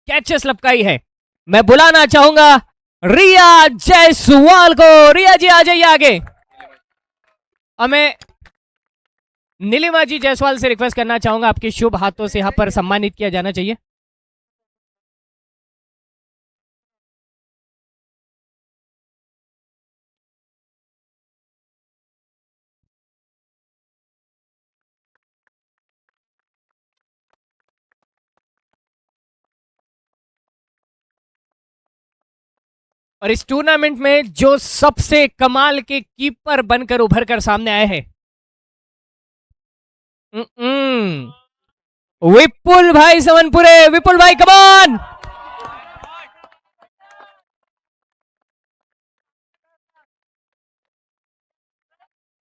कैचेस लपकाई है, मैं बुलाना चाहूंगा रिया जायसवाल को। रिया जी आ जाइए आगे। हमें नीलिमा जी जायसवाल से रिक्वेस्ट करना चाहूंगा, आपके शुभ हाथों से यहां पर सम्मानित किया जाना चाहिए। और इस टूर्नामेंट में जो सबसे कमाल के कीपर बनकर उभर कर सामने आए हैं, विपुल भाई समनपुरे। विपुल भाई कमान।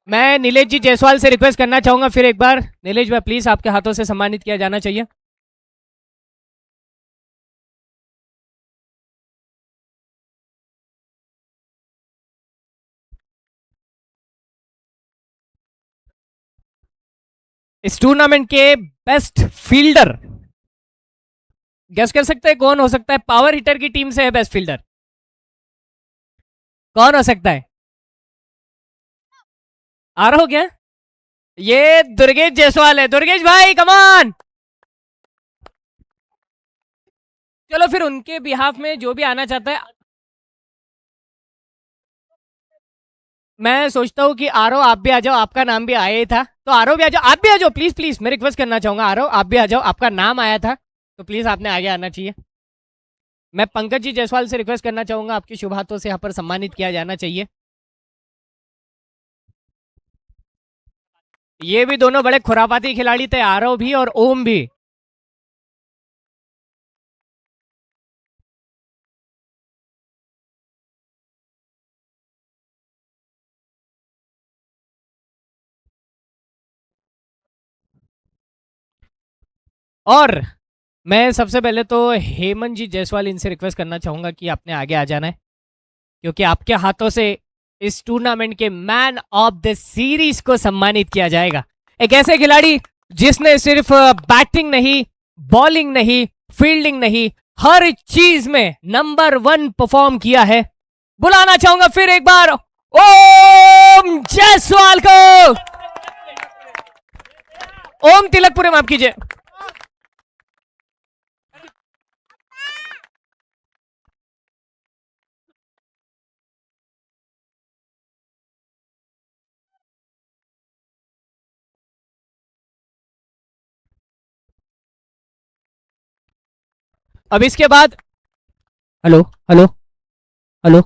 मैं नीलेश जी जायसवाल से रिक्वेस्ट करना चाहूंगा फिर एक बार, नीलेश भाई प्लीज आपके हाथों से सम्मानित किया जाना चाहिए। इस टूर्नामेंट के बेस्ट फील्डर गेस कर सकते हैं कौन हो सकता है? पावर हिटर की टीम से है बेस्ट फील्डर, कौन हो सकता है? आ रहा हो क्या? ये दुर्गेश जायसवाल है। दुर्गेश भाई कमान। चलो फिर उनके बिहाफ में जो भी आना चाहता है, मैं सोचता हूं कि आरो आप भी आ जाओ, आपका नाम भी आया ही था, तो आरो भी आ जाओ, आप भी आ जाओ प्लीज प्लीज। मैं रिक्वेस्ट करना चाहूंगा आरो आप भी आ जाओ, आपका नाम आया था तो प्लीज आपने आगे आना चाहिए। मैं पंकज जी जायसवाल से रिक्वेस्ट करना चाहूंगा, आपके शुभ हाथों से यहाँ पर सम्मानित किया जाना चाहिए। ये भी दोनों बड़े खुरापाती खिलाड़ी थे, आरव भी और ओम भी। और मैं सबसे पहले तो हेमंत जी जायसवाल इनसे रिक्वेस्ट करना चाहूंगा कि आपने आगे आ जाना है, क्योंकि आपके हाथों से इस टूर्नामेंट के मैन ऑफ द सीरीज को सम्मानित किया जाएगा। एक ऐसे खिलाड़ी जिसने सिर्फ बैटिंग नहीं, बॉलिंग नहीं, फील्डिंग नहीं, हर चीज में नंबर 1 परफॉर्म किया है। बुलाना चाहूंगा फिर एक बार ओम जायसवाल को, ओम तिलकपुरे माफ कीजिए। अब इसके बाद hello hello hello,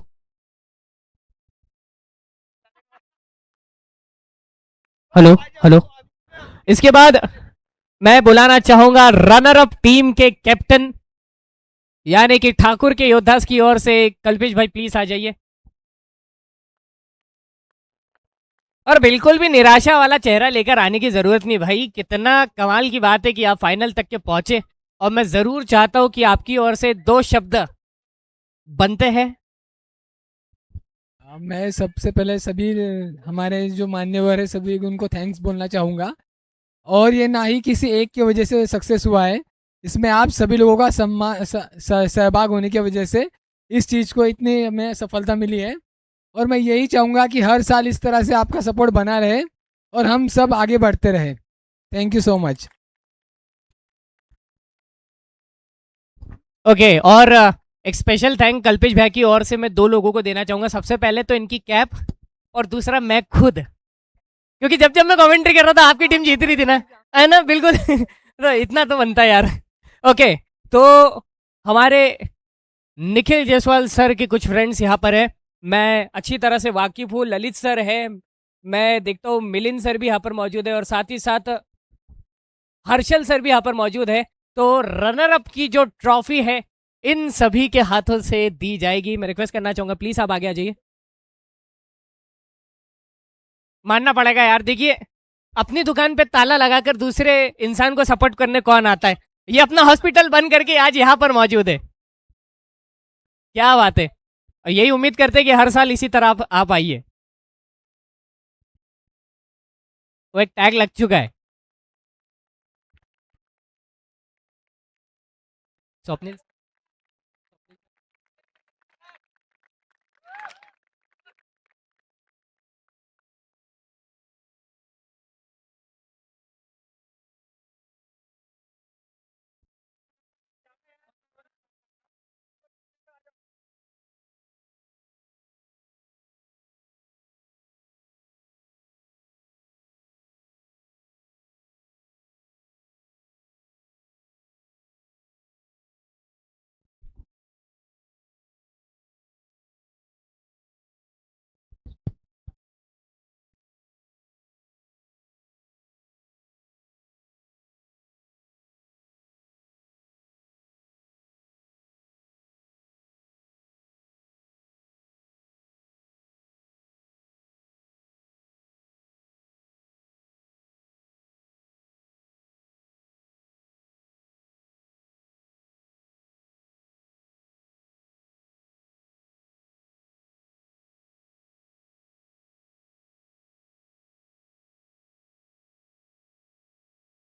hello hello, इसके बाद मैं बुलाना चाहूंगा रनर अप टीम के कैप्टन यानी कि ठाकुर के योद्धास की ओर से कल्पेश भाई, प्लीज आ जाइए। और बिल्कुल भी निराशा वाला चेहरा लेकर आने की जरूरत नहीं भाई, कितना कमाल की बात है कि आप फाइनल तक के पहुंचे। और मैं जरूर चाहता हूं कि आपकी ओर से 2 शब्द बनते हैं। मैं सबसे पहले सभी हमारे जो मान्यवर है सभी उनको थैंक्स बोलना चाहूँगा। और ये ना ही किसी एक की वजह से सक्सेस हुआ है, इसमें आप सभी लोगों का सहभाग होने की वजह से इस चीज़ को इतनी हमें सफलता मिली है। और मैं यही चाहूँगा कि हर साल इस तरह से आपका सपोर्ट बना रहे और हम सब आगे बढ़ते रहे। Thank you so much. Okay, और एक स्पेशल थैंक कल्पेश भाई की ओर से मैं 2 लोगों को देना चाहूंगा। सबसे पहले तो इनकी कैप और दूसरा मैं खुद, क्योंकि जब जब मैं कमेंट्री कर रहा था आपकी टीम जीत रही थी ना, है ना, बिल्कुल तो इतना तो बनता है यार। ओके, तो हमारे निखिल जायसवाल सर के कुछ फ्रेंड्स यहाँ पर है, मैं अच्छी तरह से वाकिफ हूँ। ललित सर है, मैं देखता हूँ मिलिंद सर भी यहाँ पर मौजूद है और साथ ही साथ हर्षल सर भी यहाँ पर मौजूद है। तो रनर अप की जो ट्रॉफी है इन सभी के हाथों से दी जाएगी। मैं रिक्वेस्ट करना चाहूंगा प्लीज आप आगे आ जाइए। मानना पड़ेगा यार, देखिए अपनी दुकान पे ताला लगाकर दूसरे इंसान को सपोर्ट करने कौन आता है। ये अपना हॉस्पिटल बंद करके आज यहाँ पर मौजूद है, क्या बात है। और यही उम्मीद करते हैं कि हर साल इसी तरह आप आइए। वो एक टैग लग चुका है। स्वप्निल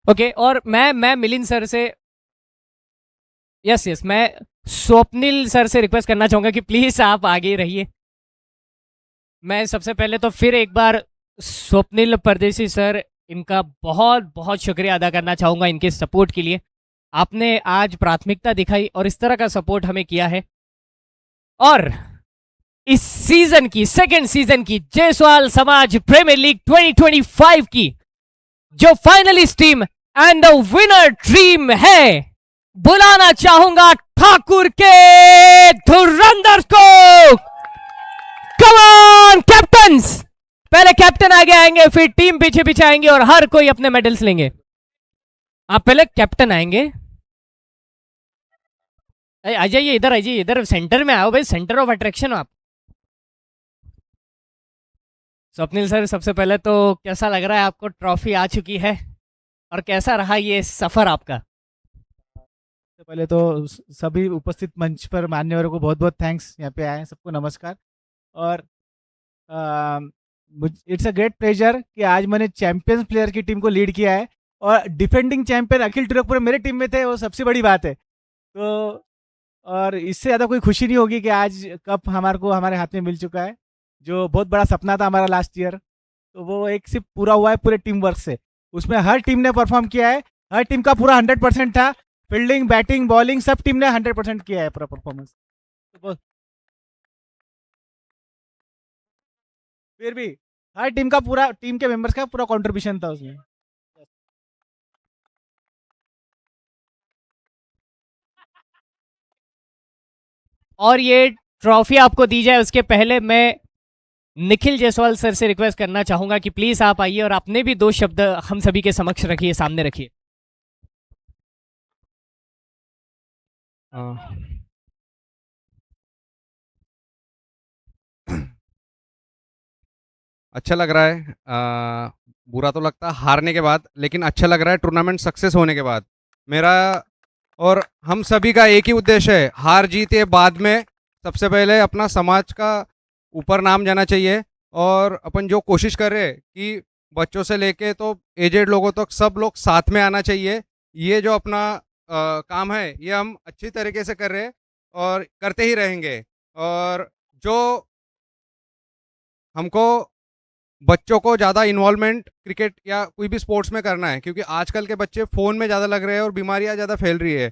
ओके, और मैं मिलिंद सर से, यस मैं स्वप्निल सर से रिक्वेस्ट करना चाहूंगा कि प्लीज आप आगे रहिए। मैं सबसे पहले तो फिर एक बार स्वप्निल परदेसी सर, इनका बहुत बहुत शुक्रिया अदा करना चाहूंगा इनके सपोर्ट के लिए। आपने आज प्राथमिकता दिखाई और इस तरह का सपोर्ट हमें किया है। और इस सीजन की, सेकेंड सीजन की जायसवाल समाज प्रीमियर लीग 2025 की जो finalist team and the winner team है, बुलाना चाहूंगा ठाकुर के धुरंधर को। कम ऑन कैप्टन्स, पहले कैप्टन आगे आएंगे, फिर टीम पीछे पीछे आएंगे और हर कोई अपने मेडल्स लेंगे। आप पहले कैप्टन आएंगे, आ जाइए इधर, आ जाइए इधर, सेंटर में आओ भाई, सेंटर ऑफ अट्रैक्शन हो आप। स्वप्निल सर, सबसे पहले तो कैसा लग रहा है आपको, ट्रॉफी आ चुकी है और कैसा रहा ये सफर आपका? सबसे पहले तो सभी उपस्थित मंच पर मान्यवरों को बहुत बहुत थैंक्स, यहाँ पे आए सबको नमस्कार। और इट्स अ ग्रेट प्लेजर कि आज मैंने चैंपियंस प्लेयर की टीम को लीड किया है और डिफेंडिंग चैंपियन अखिल तिलकपुरे मेरे टीम में थे, वो सबसे बड़ी बात है। तो और इससे ज़्यादा कोई खुशी नहीं होगी कि आज कप हमारे हाथ में मिल चुका है। जो बहुत बड़ा सपना था हमारा लास्ट ईयर, तो वो एक सिर्फ पूरा हुआ है पूरे टीम वर्क से। उसमें हर टीम ने परफॉर्म किया है, हर टीम का पूरा 100% था। फील्डिंग, बैटिंग, बॉलिंग सब टीम ने 100% किया है पूरा परफॉर्मेंस। तो फिर भी हर टीम का पूरा, टीम के मेंबर्स का पूरा कंट्रीब्यूशन था उसमें। और ये ट्रॉफी आपको दी जाए उसके पहले मैं निखिल जायसवाल सर से रिक्वेस्ट करना चाहूंगा कि प्लीज आप आइए और अपने भी दो शब्द हम सभी के समक्ष रखिए, सामने रखिए। अच्छा लग रहा है, बुरा तो लगता है हारने के बाद, लेकिन अच्छा लग रहा है टूर्नामेंट सक्सेस होने के बाद। मेरा और हम सभी का एक ही उद्देश्य है, हार जीत ये बाद में, सबसे पहले अपना समाज का ऊपर नाम जाना चाहिए। और अपन जो कोशिश कर रहे हैं कि बच्चों से लेके तो एजेड लोगों तक सब लोग साथ में आना चाहिए। ये जो अपना काम है ये हम अच्छी तरीके से कर रहे हैं और करते ही रहेंगे। और जो हमको बच्चों को ज़्यादा इन्वॉल्वमेंट क्रिकेट या कोई भी स्पोर्ट्स में करना है, क्योंकि आजकल के बच्चे फ़ोन में ज़्यादा लग रहे हैं और बीमारियां ज़्यादा फैल रही है,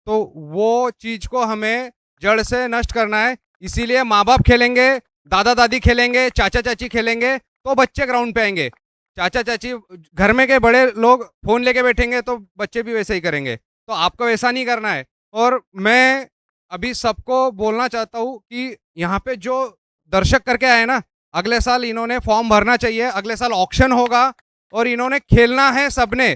तो वो चीज़ को हमें जड़ से नष्ट करना है। इसीलिए माँ बाप खेलेंगे, दादा दादी खेलेंगे, चाचा चाची खेलेंगे तो बच्चे ग्राउंड पे आएंगे। चाचा चाची घर में के बड़े लोग फ़ोन लेके बैठेंगे तो बच्चे भी वैसे ही करेंगे। तो आपको वैसा नहीं करना है। और मैं अभी सबको बोलना चाहता हूँ कि यहाँ पे जो दर्शक करके आए ना, अगले साल इन्होंने फॉर्म भरना चाहिए। अगले साल ऑक्शन होगा और इन्होंने खेलना है, सबने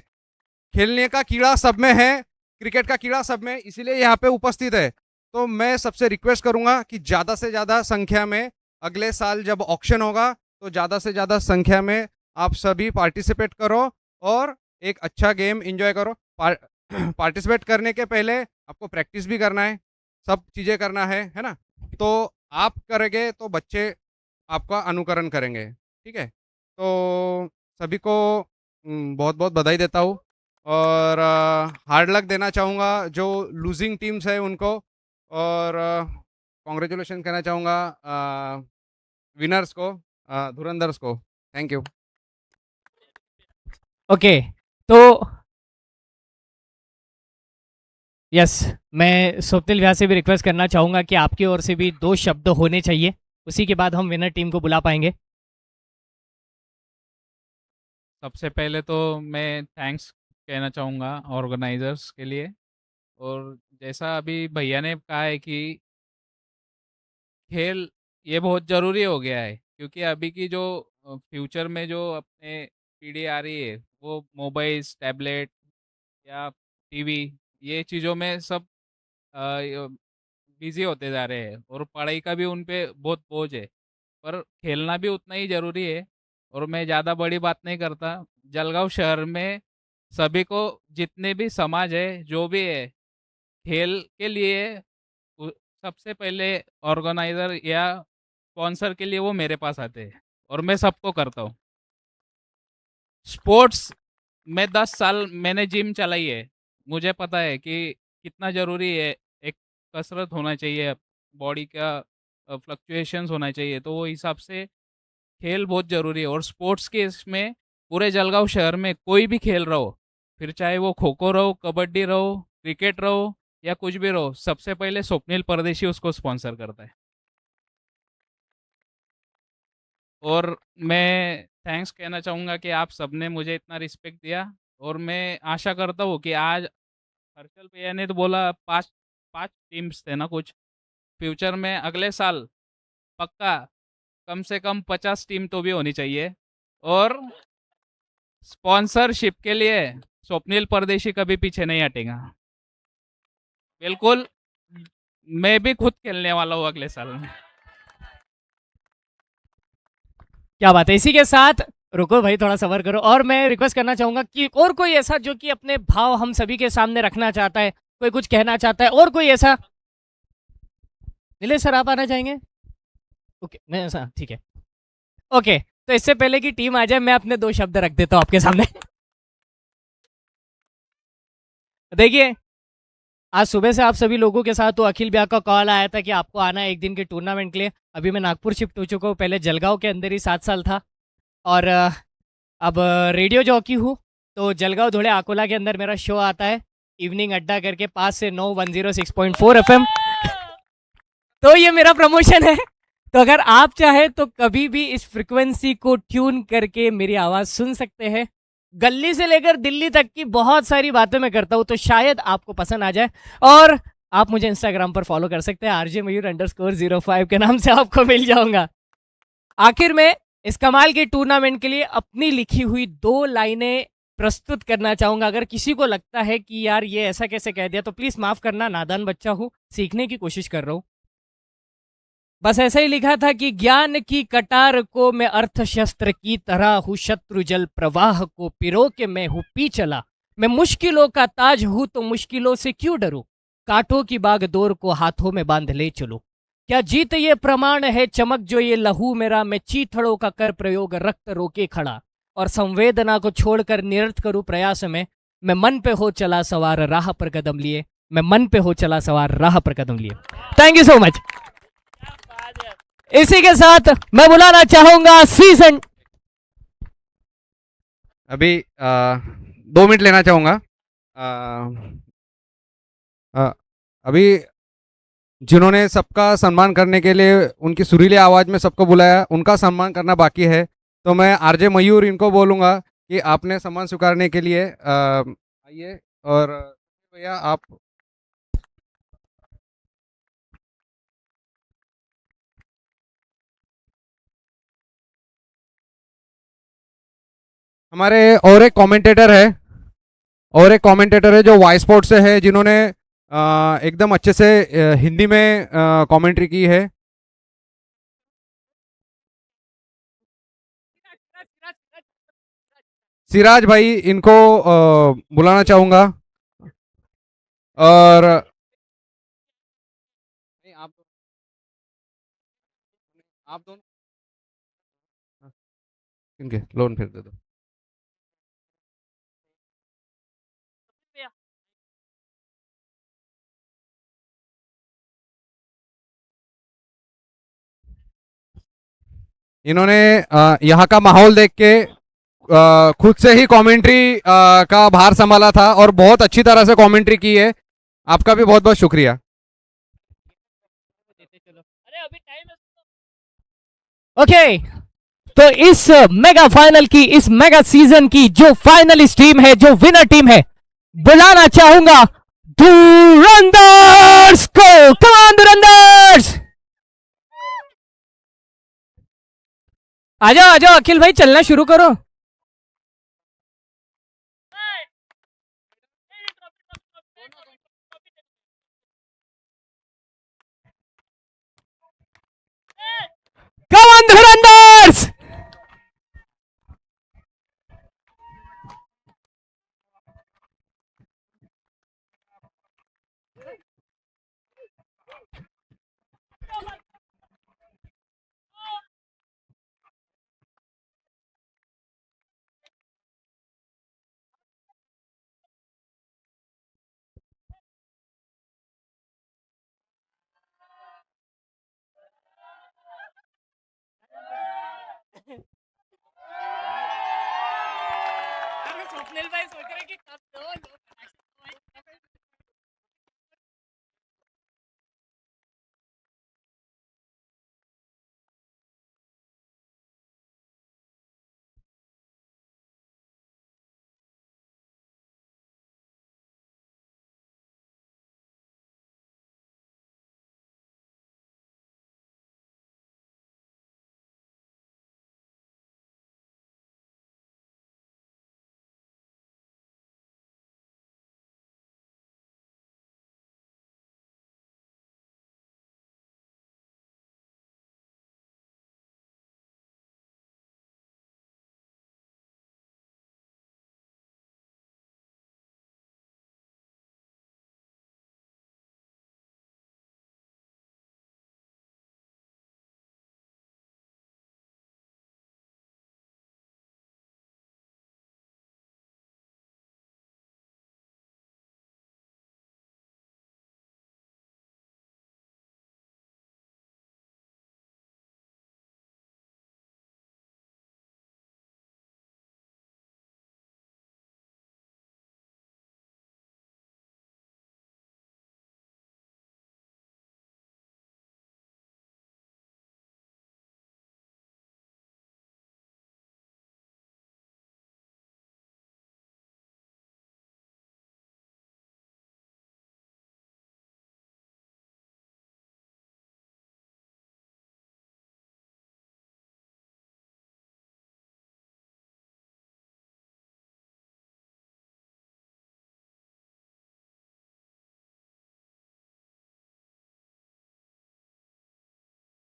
खेलने का कीड़ा सब में है, क्रिकेट का कीड़ा सब में, इसीलिए यहाँ पे उपस्थित है। तो मैं सबसे रिक्वेस्ट करूंगा कि ज़्यादा से ज़्यादा संख्या में अगले साल जब ऑक्शन होगा तो ज़्यादा से ज़्यादा संख्या में आप सभी पार्टिसिपेट करो और एक अच्छा गेम एंजॉय करो। पार्टिसिपेट करने के पहले आपको प्रैक्टिस भी करना है, सब चीज़ें करना है ना। तो आप करेंगे तो बच्चे आपका अनुकरण करेंगे, ठीक है। तो सभी को बहुत बहुत बधाई देता हूँ और हार्ड लक देना चाहूँगा जो लूजिंग टीम्स है उनको, और कॉन्ग्रेचुलेशन कहना चाहूँगा विनर्स को, धुरंधर्स को। Thank you. ओके, तो यस, मैं स्वप्निल व्यास से भी रिक्वेस्ट करना चाहूंगा कि आपकी ओर से भी दो शब्द होने चाहिए, उसी के बाद हम विनर टीम को बुला पाएंगे। सबसे पहले तो मैं थैंक्स कहना चाहूँगा ऑर्गेनाइजर्स के लिए। और जैसा अभी भैया ने कहा है कि खेल ये बहुत ज़रूरी हो गया है, क्योंकि अभी की जो फ्यूचर में जो अपने पीढ़ी आ रही है वो मोबाइल्स, टैबलेट या टीवी, ये चीज़ों में सब बिजी होते जा रहे हैं और पढ़ाई का भी उन पे बहुत बोझ है। पर खेलना भी उतना ही ज़रूरी है। और मैं ज़्यादा बड़ी बात नहीं करता, जलगांव शहर में सभी को, जितने भी समाज है जो भी है, खेल के लिए सबसे पहले ऑर्गेनाइज़र या स्पॉन्सर के लिए वो मेरे पास आते हैं और मैं सबको करता हूँ। स्पोर्ट्स में 10 साल मैंने जिम चलाई है, मुझे पता है कि कितना ज़रूरी है। एक कसरत होना चाहिए, बॉडी का फ्लक्चुएशंस होना चाहिए, तो वो हिसाब से खेल बहुत ज़रूरी है। और स्पोर्ट्स के इसमें पूरे जलगांव शहर में कोई भी खेल रहा हो, फिर चाहे वो खो खो रहो, कबड्डी रहो, क्रिकेट रहो या कुछ भी रहो, सबसे पहले स्वप्निल परदेशी उसको स्पॉन्सर करता है। और मैं थैंक्स कहना चाहूँगा कि आप सबने मुझे इतना रिस्पेक्ट दिया। और मैं आशा करता हूँ कि आज हर्षल भैया ने तो बोला 5 टीम्स थे ना कुछ, फ्यूचर में अगले साल पक्का कम से कम 50 टीम तो भी होनी चाहिए। और स्पॉन्सरशिप के लिए स्वप्निल परदेशी कभी पीछे नहीं हटेगा। बिल्कुल, मैं भी खुद खेलने वाला हूँ अगले साल में। क्या बात है। इसी के साथ रुको भाई, थोड़ा सबर करो। और मैं रिक्वेस्ट करना चाहूंगा कि और कोई ऐसा जो कि अपने भाव हम सभी के सामने रखना चाहता है, कोई कुछ कहना चाहता है, और कोई ऐसा। नीलेश सर आप आना चाहेंगे? ओके, मैं ऐसा ठीक है। ओके, तो इससे पहले कि टीम आ जाए मैं अपने दो शब्द रख देता हूँ आपके सामने। देखिए, आज सुबह से आप सभी लोगों के साथ तो अखिल भैया का कॉल आया था कि आपको आना है एक दिन के टूर्नामेंट के लिए। अभी मैं नागपुर शिफ्ट हो चुका हूँ, पहले जलगांव के अंदर ही 7 साल था और अब रेडियो जॉकी हूँ। तो जलगांव धुले अकोला के अंदर मेरा शो आता है इवनिंग अड्डा करके 5 से 9 106.4 FM। तो ये मेरा प्रमोशन है। तो अगर आप चाहे तो कभी भी इस फ्रिक्वेंसी को ट्यून करके मेरी आवाज़ सुन सकते हैं। गली से लेकर दिल्ली तक की बहुत सारी बातें मैं करता हूँ, तो शायद आपको पसंद आ जाए। और आप मुझे इंस्टाग्राम पर फॉलो कर सकते हैं, RJ Mayur_05 के नाम से आपको मिल जाऊंगा। आखिर में इस कमाल के टूर्नामेंट के लिए अपनी लिखी हुई 2 लाइनें प्रस्तुत करना चाहूंगा। अगर किसी को लगता है कि यार ये ऐसा कैसे कह दिया, तो प्लीज माफ करना, नादान बच्चा हूँ, सीखने की कोशिश कर रहा हूँ। बस ऐसा ही लिखा था कि ज्ञान की कटार को मैं अर्थशस्त्र की तरह हूँ, शत्रु जल प्रवाह को पिरो के मैं हूँ पी चला। मैं मुश्किलों का ताज हूँ तो मुश्किलों से क्यों डरूं, कांटों की बागडोर को हाथों में बांध ले चलो। क्या जीत ये प्रमाण है चमक जो ये लहू मेरा, मैं चीथड़ों का कर प्रयोग रक्त रोके खड़ा, और संवेदना को छोड़कर निरर्थ करूं प्रयास में। मैं मन पे हो चला सवार राह पर कदम लिए, मैं मन पे हो चला सवार राह पर कदम लिए। Thank you so much. इसी के साथ मैं बुलाना चाहूंगा सीजन। अभी 2 मिनट लेना चाहूँगा। अभी जिन्होंने सबका सम्मान करने के लिए उनकी सुरीली आवाज़ में सबको बुलाया, उनका सम्मान करना बाकी है। तो मैं आरजे मयूर इनको बोलूँगा कि आपने सम्मान स्वीकारने के लिए आइए। और भैया आप हमारे और एक कमेंटेटर है जो वाई स्पोर्ट से है, जिन्होंने एकदम अच्छे से हिंदी में कमेंट्री की है। सिराज भाई इनको बुलाना चाहूंगा। और नहीं, आप दोनों इनके लोन फिर दे दो। इन्होंने यहाँ का माहौल देख के खुद से ही कमेंट्री का भार संभाला था और बहुत अच्छी तरह से कमेंट्री की है। आपका भी बहुत बहुत शुक्रिया। ओके, तो इस मेगा फाइनल की, इस मेगा सीजन की जो फाइनलिस्ट टीम है, जो विनर टीम है, बुलाना चाहूंगा धुरंधर्स को। कम ऑन धुरंधर्स, आ जाओ आ जाओ। अखिल भाई चलना शुरू करो। Come on धुरंधर्स। स्वप्नील भाई सोच रहे